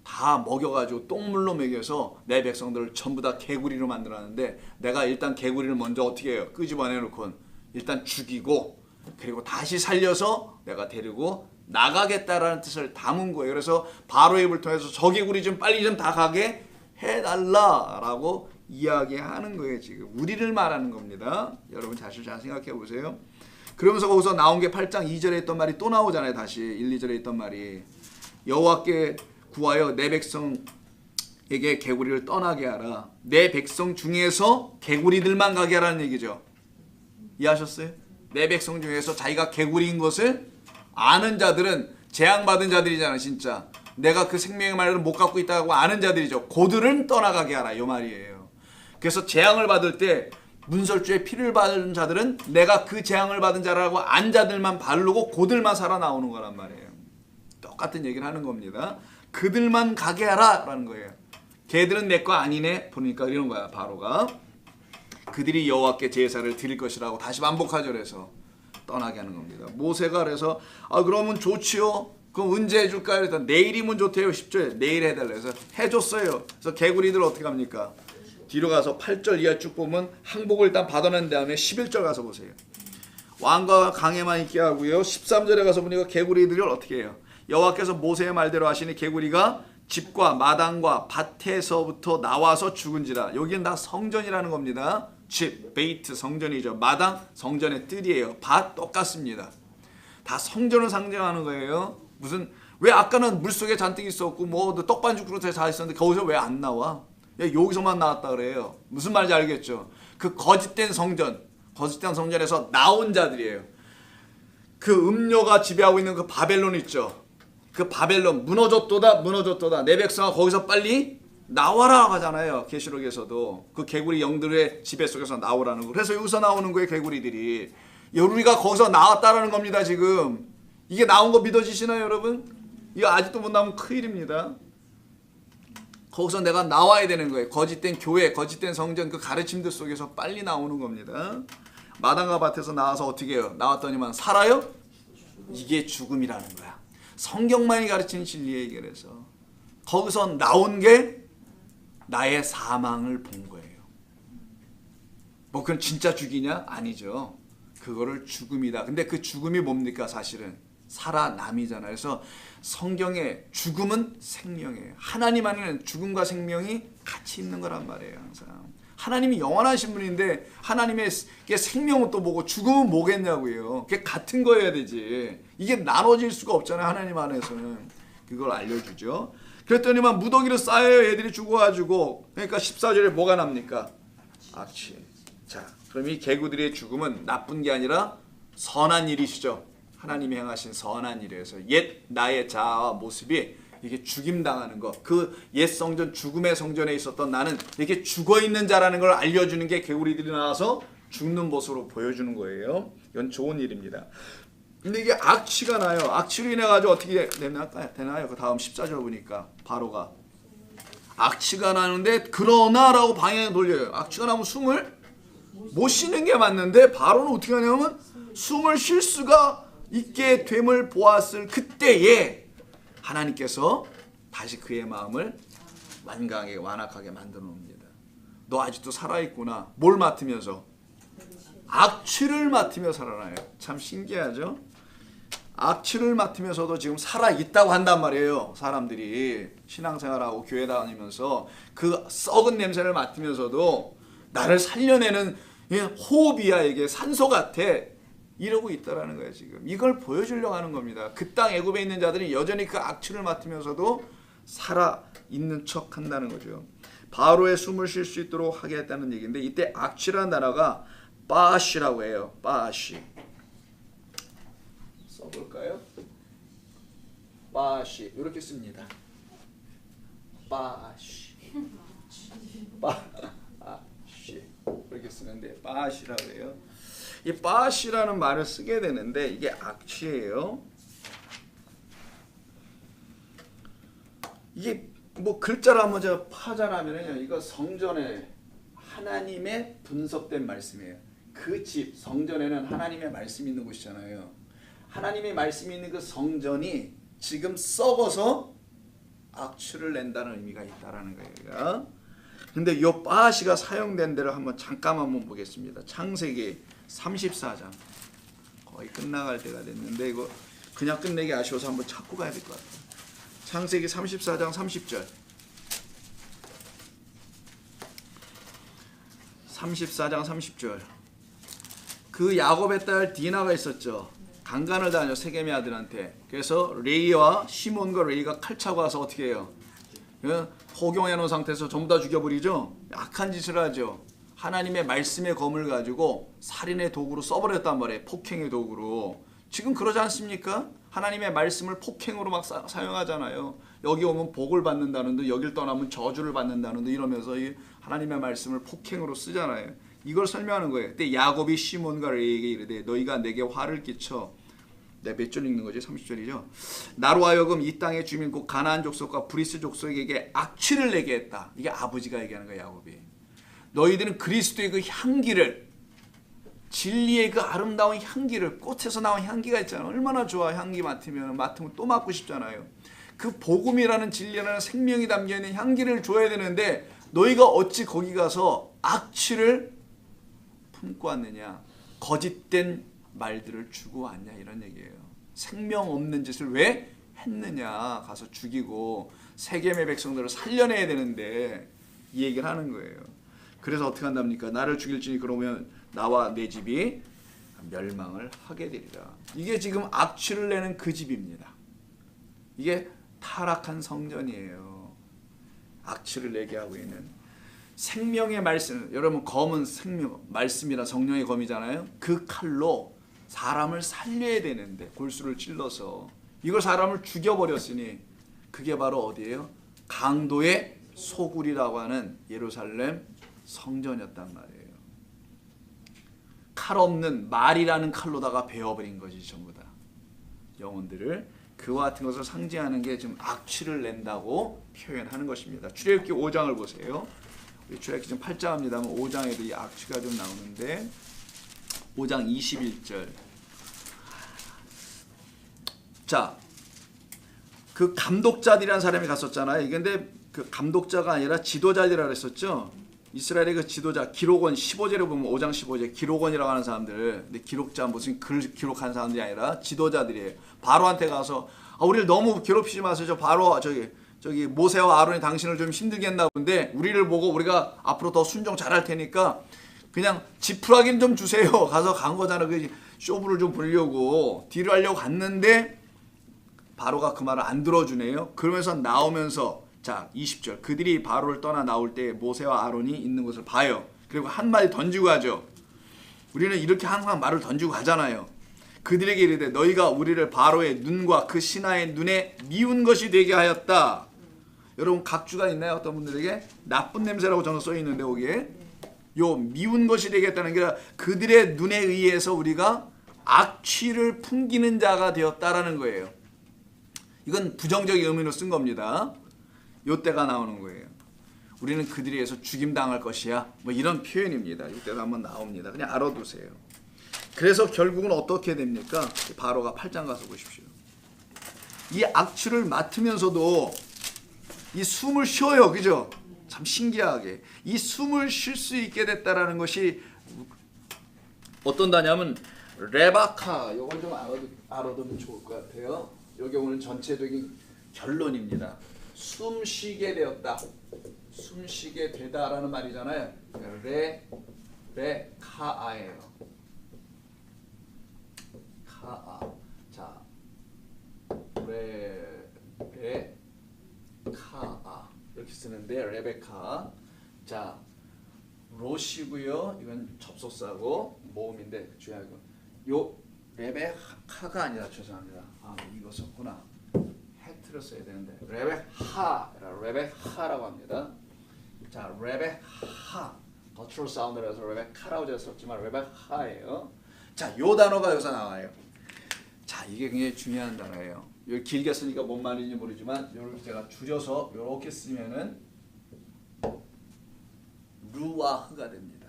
다 먹여가지고 똥물로 먹여서 내 백성들을 전부 다 개구리로 만들었는데 내가 일단 개구리를 먼저 어떻게 해요? 끄집어내놓고 일단 죽이고 그리고 다시 살려서 내가 데리고 나가겠다라는 뜻을 담은 거예요. 그래서 바로의 입을 통해서 저 개구리 좀 빨리 좀 다 가게 해달라라고 이야기하는 거예요. 지금 우리를 말하는 겁니다. 여러분 사실 잘 생각해 보세요. 그러면서 거기서 나온 게 8장 2절에 했던 말이 또 나오잖아요. 다시 1, 2절에 했던 말이 여호와께 구하여 내 백성에게 개구리를 떠나게 하라. 내 백성 중에서 개구리들만 가게 하라는 얘기죠. 이해하셨어요? 내 백성 중에서 자기가 개구리인 것을 아는 자들은 재앙받은 자들이잖아. 진짜 내가 그 생명의 말을 못 갖고 있다고 아는 자들이죠. 고들은 떠나가게 하라 이 말이에요. 그래서 재앙을 받을 때 문설주에 피를 받은 자들은 내가 그 재앙을 받은 자라고 안 자들만 바르고 고들만 살아나오는 거란 말이에요. 똑같은 얘기를 하는 겁니다. 그들만 가게 하라 라는 거예요. 걔들은 내 거 아니네. 보니까 이런 거야. 바로가 그들이 여호와께 제사를 드릴 것이라고 다시 반복하죠. 그래서 떠나게 하는 겁니다. 모세가 그래서 그러면 좋지요. 그럼 언제 해줄까요? 그래서 내일이면 좋대요. 10절에 내일 해달라 해서 해줬어요. 그래서 개구리들 어떻게 합니까? 뒤로 가서 8절 이하 쭉 보면 항복을 일단 받아낸 다음에 11절 가서 보세요. 왕과 강에만 있게 하고요. 13절에 가서 보니까 개구리들을 어떻게 해요? 여호와께서 모세의 말대로 하시니 개구리가 집과 마당과 밭에서부터 나와서 죽은지라. 여기는 다 성전이라는 겁니다. 집, 베이트 성전이죠. 마당 성전의 뜰이에요. 밭 똑같습니다. 다 성전을 상징하는 거예요. 무슨 왜 아까는 물속에 잔뜩 있었고 뭐 떡반죽 그릇에 다 있었는데 거기서 왜 안 나와? 여기서만 나왔다 그래요. 무슨 말인지 알겠죠? 그 거짓된 성전에서 나온 자들이에요. 그 음료가 지배하고 있는 그 바벨론 있죠. 그 바벨론 무너졌도다. 내 백성아 거기서 빨리 나와라 하잖아요. 계시록에서도 그 개구리 영들의 지배 속에서 나오라는 거. 그래서 여기서 나오는 거예요. 개구리들이. 우리가 거기서 나왔다라는 겁니다. 지금 이게 나온 거 믿어지시나요 여러분? 이거 아직도 못 나오면 큰일입니다. 거기서 내가 나와야 되는 거예요. 거짓된 교회, 거짓된 성전 그 가르침들 속에서 빨리 나오는 겁니다. 마당과 밭에서 나와서 어떻게 해요? 나왔더니만 살아요? 이게 죽음이라는 거야. 성경만이 가르치는 진리에 해결해서 거기서 나온 게 나의 사망을 본 거예요. 뭐 그건 진짜 죽이냐? 아니죠. 그거를 죽음이다. 근데 그 죽음이 뭡니까? 사실은 살아남이잖아요. 그래서 성경의 죽음은 생명이에요. 하나님 안에는 죽음과 생명이 같이 있는 거란 말이에요. 항상 하나님이 영원하신 분인데 하나님의 생명은 또 뭐고 죽음은 뭐겠냐고요. 그게 같은 거여야 되지. 이게 나눠질 수가 없잖아요. 하나님 안에서는. 그걸 알려주죠. 그랬더니만 무더기로 쌓여요. 애들이 죽어가지고. 그러니까 14절에 뭐가 납니까? 악취. 자, 그럼 이 개구들의 죽음은 나쁜 게 아니라 선한 일이시죠. 하나님이 행하신 선한 일이어서 옛 나의 자아와 모습이 이게 죽임당하는 것, 그 옛 성전 죽음의 성전에 있었던 나는 이렇게 죽어있는 자라는 걸 알려주는 게 개구리들이 나와서 죽는 모습으로 보여주는 거예요. 이건 좋은 일입니다. 근데 이게 악취가 나요. 악취로 인해 가지고 어떻게 되나요? 그 다음 14절 보니까 바로가 악취가 나는데 그러나라고 방향을 돌려요. 악취가 나면 숨을 못 쉬는 게 맞는데 바로는 어떻게 하냐면 숨을 쉴 수가 있게 됨을 보았을 그때에 하나님께서 다시 그의 마음을 완악하게 만들어 놓습니다. 너 아직도 살아있구나. 뭘 맡으면서? 악취를 맡으며 살아나요. 참 신기하죠? 악취를 맡으면서도 지금 살아있다고 한단 말이에요. 사람들이 신앙생활하고 교회 다니면서 그 썩은 냄새를 맡으면서도 나를 살려내는 호흡이야. 이게 산소 같아. 이러고 있다라는 거예요. 지금 이걸 보여주려고 하는 겁니다. 그 땅 애굽에 있는 자들이 여전히 그 악취를 맡으면서도 살아있는 척 한다는 거죠. 바로의 숨을 쉴 수 있도록 하겠다는 얘기인데 이때 악취라는 단어가 빠시라고 해요. 빠시. 써볼까요? 빠시. 이렇게 씁니다. 빠시. 빠시. 이렇게 쓰는데 빠시라고 해요. 이 빠시라는 말을 쓰게 되는데 이게 악취예요. 이게 뭐 글자로 한번 제가 파자라면요, 이거 성전에 하나님의 분석된 말씀이에요. 그 집 성전에는 하나님의 말씀이 있는 곳이잖아요. 하나님의 말씀이 있는 그 성전이 지금 썩어서 악취를 낸다는 의미가 있다라는 거예요. 근데 이 빠시가 사용된 데를 잠깐 보겠습니다. 창세기 34장 거의 끝나갈 때가 됐는데 이거 그냥 끝내기 아쉬워서 한번 찾고 가야 될 것 같아요. 창세기 34장 30절. 34장 30절. 그 야곱의 딸 디나가 있었죠. 강간을 당하죠. 세겜의 아들한테. 그래서 레이와 시몬과 레이가 칼 차고 와서 어떻게 해요? 포경해 놓은 상태에서 전부 다 죽여버리죠. 악한 짓을 하죠. 하나님의 말씀의 검을 가지고 살인의 도구로 써버렸단 말이에요. 폭행의 도구로. 지금 그러지 않습니까? 하나님의 말씀을 폭행으로 막 사용하잖아요. 여기 오면 복을 받는다는 듯, 여길 떠나면 저주를 받는다는 듯 이러면서 이 하나님의 말씀을 폭행으로 쓰잖아요. 이걸 설명하는 거예요. 그때 야곱이 시몬과 레이에게 이르되 너희가 내게 화를 끼쳐. 네, 몇 절 읽는 거지? 30절이죠. 나로 하여금 이 땅의 주민 곧 가나안 족속과 브리스 족속에게 악취를 내게 했다. 이게 아버지가 얘기하는 거예요. 야곱이. 너희들은 그리스도의 그 향기를, 진리의 그 아름다운 향기를, 꽃에서 나온 향기가 있잖아요. 얼마나 좋아. 향기 맡으면 또 맡고 싶잖아요. 그 복음이라는 진리라는 생명이 담겨있는 향기를 줘야 되는데 너희가 어찌 거기 가서 악취를 품고 왔느냐, 거짓된 말들을 주고 왔냐, 이런 얘기예요. 생명 없는 짓을 왜 했느냐, 가서 죽이고 세겜의 백성들을 살려내야 되는데 이 얘기를 하는 거예요. 그래서 어떻게 한답니까? 나를 죽일지니 그러면 나와 내 집이 멸망을 하게 되리라. 이게 지금 악취를 내는 그 집입니다. 이게 타락한 성전이에요. 악취를 내게 하고 있는 생명의 말씀. 여러분, 검은 생명 말씀이라 성령의 검이잖아요. 그 칼로 사람을 살려야 되는데 골수를 찔러서 이걸 사람을 죽여버렸으니 그게 바로 어디예요? 강도의 소굴이라고 하는 예루살렘 성전이었단 말이에요. 칼 없는 말이라는 칼로다가 베어버린 거지. 전부 다 영혼들을. 그와 같은 것을 상징하는 게 지금 악취를 낸다고 표현하는 것입니다. 출애굽기 5장을 보세요. 우리 출애굽기 지금 8장입니다만 5장에도 이 악취가 좀 나오는데 5장 21절. 자, 그 감독자들이라는 사람이 갔었잖아요. 근데 그 감독자가 아니라 지도자들이라 그랬었죠. 이스라엘의 그 지도자, 기록원 15절에 보면 5장 15절 기록원이라고 하는 사람들. 근데 기록자 무슨 글 기록하는 사람들이 아니라 지도자들이에요. 바로한테 가서 우리를 너무 괴롭히지 마세요. 저 바로 저기 모세와 아론이 당신을 좀 힘들게 했나 본데 우리를 보고 우리가 앞으로 더 순종 잘할 테니까 그냥 지푸라기는 좀 주세요. 가서 간 거잖아. 그 쇼부를 좀 부리려고 딜을 하려고 갔는데 바로가 그 말을 안 들어주네요. 그러면서 나오면서 자 20절 그들이 바로를 떠나 나올 때 모세와 아론이 있는 것을 봐요. 그리고 한마디 던지고 가죠. 우리는 이렇게 항상 말을 던지고 가잖아요. 그들에게 이르되 너희가 우리를 바로의 눈과 그 신하의 눈에 미운 것이 되게 하였다. 여러분 각주가 있나요? 어떤 분들에게 나쁜 냄새라고 저는 써 있는데 거기에 요 미운 것이 되겠다는 게 그들의 눈에 의해서 우리가 악취를 풍기는 자가 되었다라는 거예요. 이건 부정적인 의미로 쓴 겁니다. 요 때가 나오는 거예요. 우리는 그들에 의해서 죽임당할 것이야. 뭐 이런 표현입니다. 이때도 한번 나옵니다. 그냥 알아두세요. 그래서 결국은 어떻게 됩니까? 바로가 8장 가서 보십시오. 이 악취를 맡으면서도 이 숨을 쉬어요. 그죠? 참 신기하게. 이 숨을 쉴 수 있게 됐다라는 것이 어떤 단냐면 레바카. 이걸 좀 알아두면 좋을 것 같아요. 여기 오늘 전체적인 결론입니다. 숨쉬게 되었다. 숨쉬게 되다라는 말이잖아요. 레카아예요. 카아. 자, 레베카아 이렇게 쓰는데 레베카. 자, 로시고요. 이건 접속사고 모음인데 중요한 거. 요 레베카가 아니라 죄송합니다. 이거 썼구나. 해트를 써야 되는데 레베하라고 합니다. 자, 레베하 더트럴 사운드라서 레베카라고 제가 썼지만 레베하예요. 자, 요 단어가 여기서 나와요. 자, 이게 굉장히 중요한 단어예요. 여기 길게 쓰니까 뭔 말인지 모르지만 이렇게 제가 줄여서 이렇게 쓰면은 루아흐가 됩니다.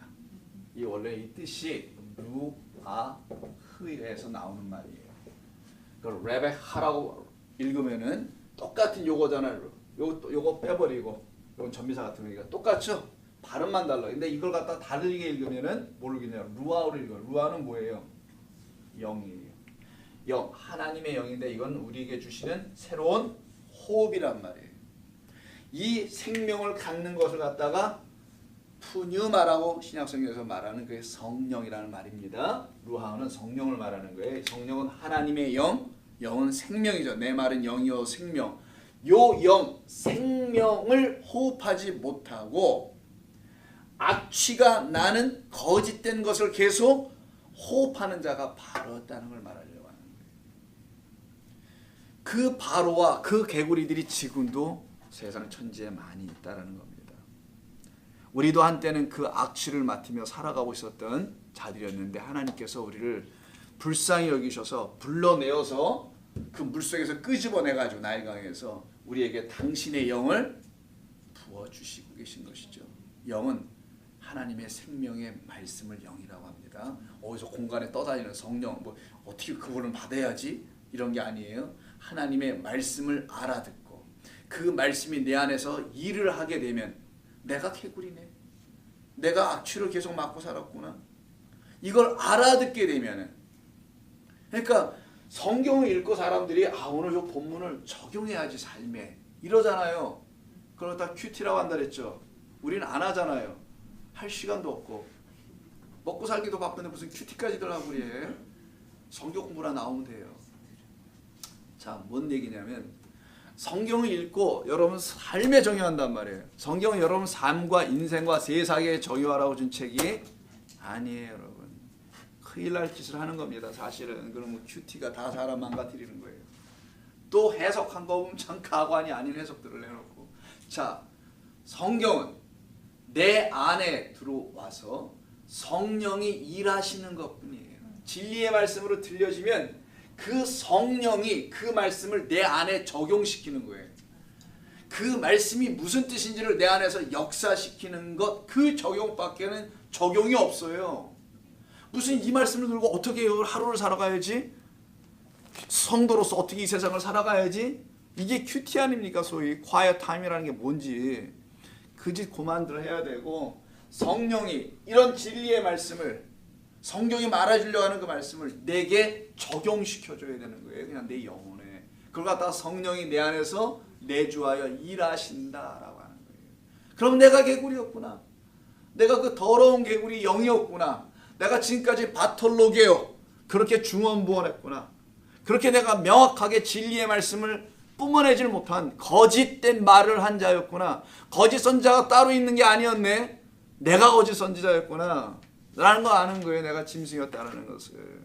이 원래 이 뜻이 루아흐에서 나오는 말이에요. 그 레베하라고 읽으면은 똑같은 요거잖아요. 요거 빼버리고 이건 전미사 같은 거니까 똑같죠? 발음만 달라. 근데 이걸 갖다 다르게 읽으면은 모르겠네요. 루아를 읽어요. 루아는 뭐예요? 영이에요. 영, 하나님의 영인데 이건 우리에게 주시는 새로운 호흡이란 말이에요. 이 생명을 갖는 것을 갖다가 푸뉴마라고 신약성경에서 말하는 그게 성령이라는 말입니다. 루하는 성령을 말하는 거예요. 성령은 하나님의 영, 영은 생명이죠. 내 말은 영이요 생명. 요 영, 생명을 호흡하지 못하고 악취가 나는 거짓된 것을 계속 호흡하는 자가 바로였다는 걸 말하려고 하는 거예요. 그 바로와 그 개구리들이 지금도 세상 천지에 많이 있다는 겁니다. 우리도 한때는 그 악취를 맡으며 살아가고 있었던 자들이었는데 하나님께서 우리를 불쌍히 여기셔서 불러내어서 그 물속에서 끄집어내가지고 나일강에서 우리에게 당신의 영을 부어주시고 계신 것이죠. 영은 하나님의 생명의 말씀을 영이라고 합니다. 어디서 공간에 떠다니는 성령 뭐 어떻게 그거를 받아야지 이런 게 아니에요. 하나님의 말씀을 알아듣고 그 말씀이 내 안에서 일을 하게 되면 내가 개구리네. 내가 악취를 계속 맡고 살았구나. 이걸 알아듣게 되면은 그러니까 성경을 읽고 사람들이 오늘 이 본문을 적용해야지 삶에 이러잖아요. 그걸 다 큐티라고 한다 그랬죠. 우리는 안 하잖아요. 할 시간도 없고 먹고 살기도 바쁜데 무슨 큐티까지들 하고 그래. 성경 공부나 나오면 돼요. 자, 뭔 얘기냐면 성경을 읽고 여러분 삶에 정의한단 말이에요. 성경은 여러분 삶과 인생과 세상에 정의하라고 준 책이 아니에요, 여러분. 큰일 날 짓을 하는 겁니다. 사실은. 그러면 큐티가 다 사람 망가뜨리는 거예요. 또 해석한 거 보면 참 가관이 아닌 해석들을 해놓고. 자, 성경은 내 안에 들어와서 성령이 일하시는 것뿐이에요. 진리의 말씀으로 들려지면 그 성령이 그 말씀을 내 안에 적용시키는 거예요. 그 말씀이 무슨 뜻인지를 내 안에서 역사시키는 것, 그 적용밖에는 적용이 없어요. 무슨 이 말씀을 들고 어떻게 하루를 살아가야지? 성도로서 어떻게 이 세상을 살아가야지? 이게 큐티 아닙니까? 소위 quiet time이라는 게 뭔지 그 짓 그만들 해야 되고 성령이 이런 진리의 말씀을 성경이 말해주려고 하는 그 말씀을 내게 적용시켜줘야 되는 거예요. 그냥 내 영혼에. 그걸 갖다가 성령이 내 안에서 내주하여 일하신다라고 하는 거예요. 그럼 내가 개구리였구나. 내가 그 더러운 개구리 영이었구나. 내가 지금까지 바톨로게요. 그렇게 중언부언했구나. 그렇게 내가 명확하게 진리의 말씀을 뿜어내질 못한 거짓된 말을 한 자였구나. 거짓 선지자가 따로 있는 게 아니었네. 내가 거짓 선지자였구나 라는 거 아는 거예요. 내가 짐승이었다는 것을.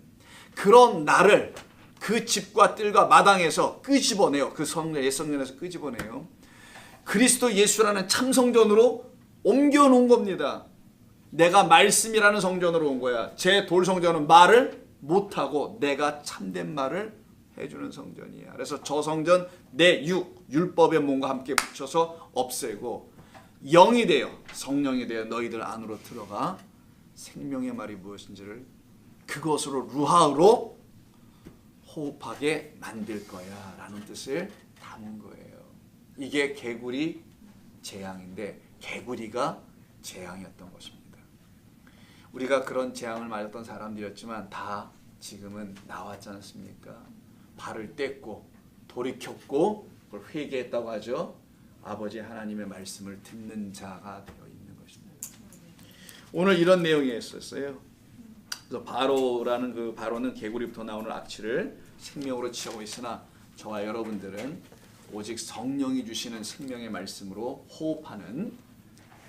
그런 나를 그 집과 뜰과 마당에서 끄집어내요. 그 옛 성전에서 끄집어내요. 그리스도 예수라는 참 성전으로 옮겨놓은 겁니다. 내가 말씀이라는 성전으로 온 거야. 제 돌 성전은 말을 못하고 내가 참된 말을 해주는 성전이야. 그래서 저 성전 내 율법의 몸과 함께 붙여서 없애고 영이 되어 성령이 되어 너희들 안으로 들어가 생명의 말이 무엇인지를 그것으로 루하으로 호흡하게 만들 거야 라는 뜻을 담은 거예요. 이게 개구리 재앙인데 개구리가 재앙이었던 것입니다. 우리가 그런 재앙을 맞았던 사람들이었지만 다 지금은 나왔지 않습니까? 발을 뗐고 돌이켰고 그걸 회개했다고 하죠. 아버지 하나님의 말씀을 듣는 자가 되어 있는 것입니다. 오늘 이런 내용이 있었어요. 그래서 바로라는 그 바로는 개구리부터 나오는 악취를 생명으로 취하고 있으나 저와 여러분들은 오직 성령이 주시는 생명의 말씀으로 호흡하는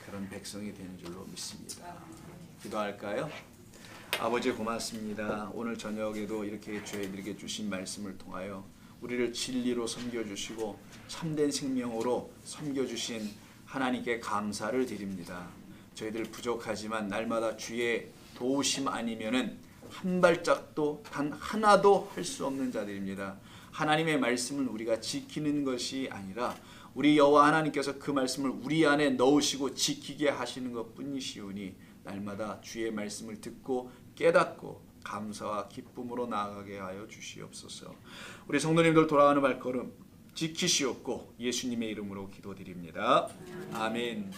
그런 백성이 되는 줄로 믿습니다. 기도할까요? 아버지 고맙습니다. 오늘 저녁에도 이렇게 저희들에게 주신 말씀을 통하여 우리를 진리로 섬겨주시고 참된 생명으로 섬겨주신 하나님께 감사를 드립니다. 저희들 부족하지만 날마다 주의 도우심 아니면은 한 발짝도 단 하나도 할 수 없는 자들입니다. 하나님의 말씀을 우리가 지키는 것이 아니라 우리 여호와 하나님께서 그 말씀을 우리 안에 넣으시고 지키게 하시는 것뿐이시오니 날마다 주의 말씀을 듣고 깨닫고 감사와 기쁨으로 나아가게 하여 주시옵소서. 우리 성도님들 돌아가는 발걸음 지키시옵고 예수님의 이름으로 기도드립니다. 아멘.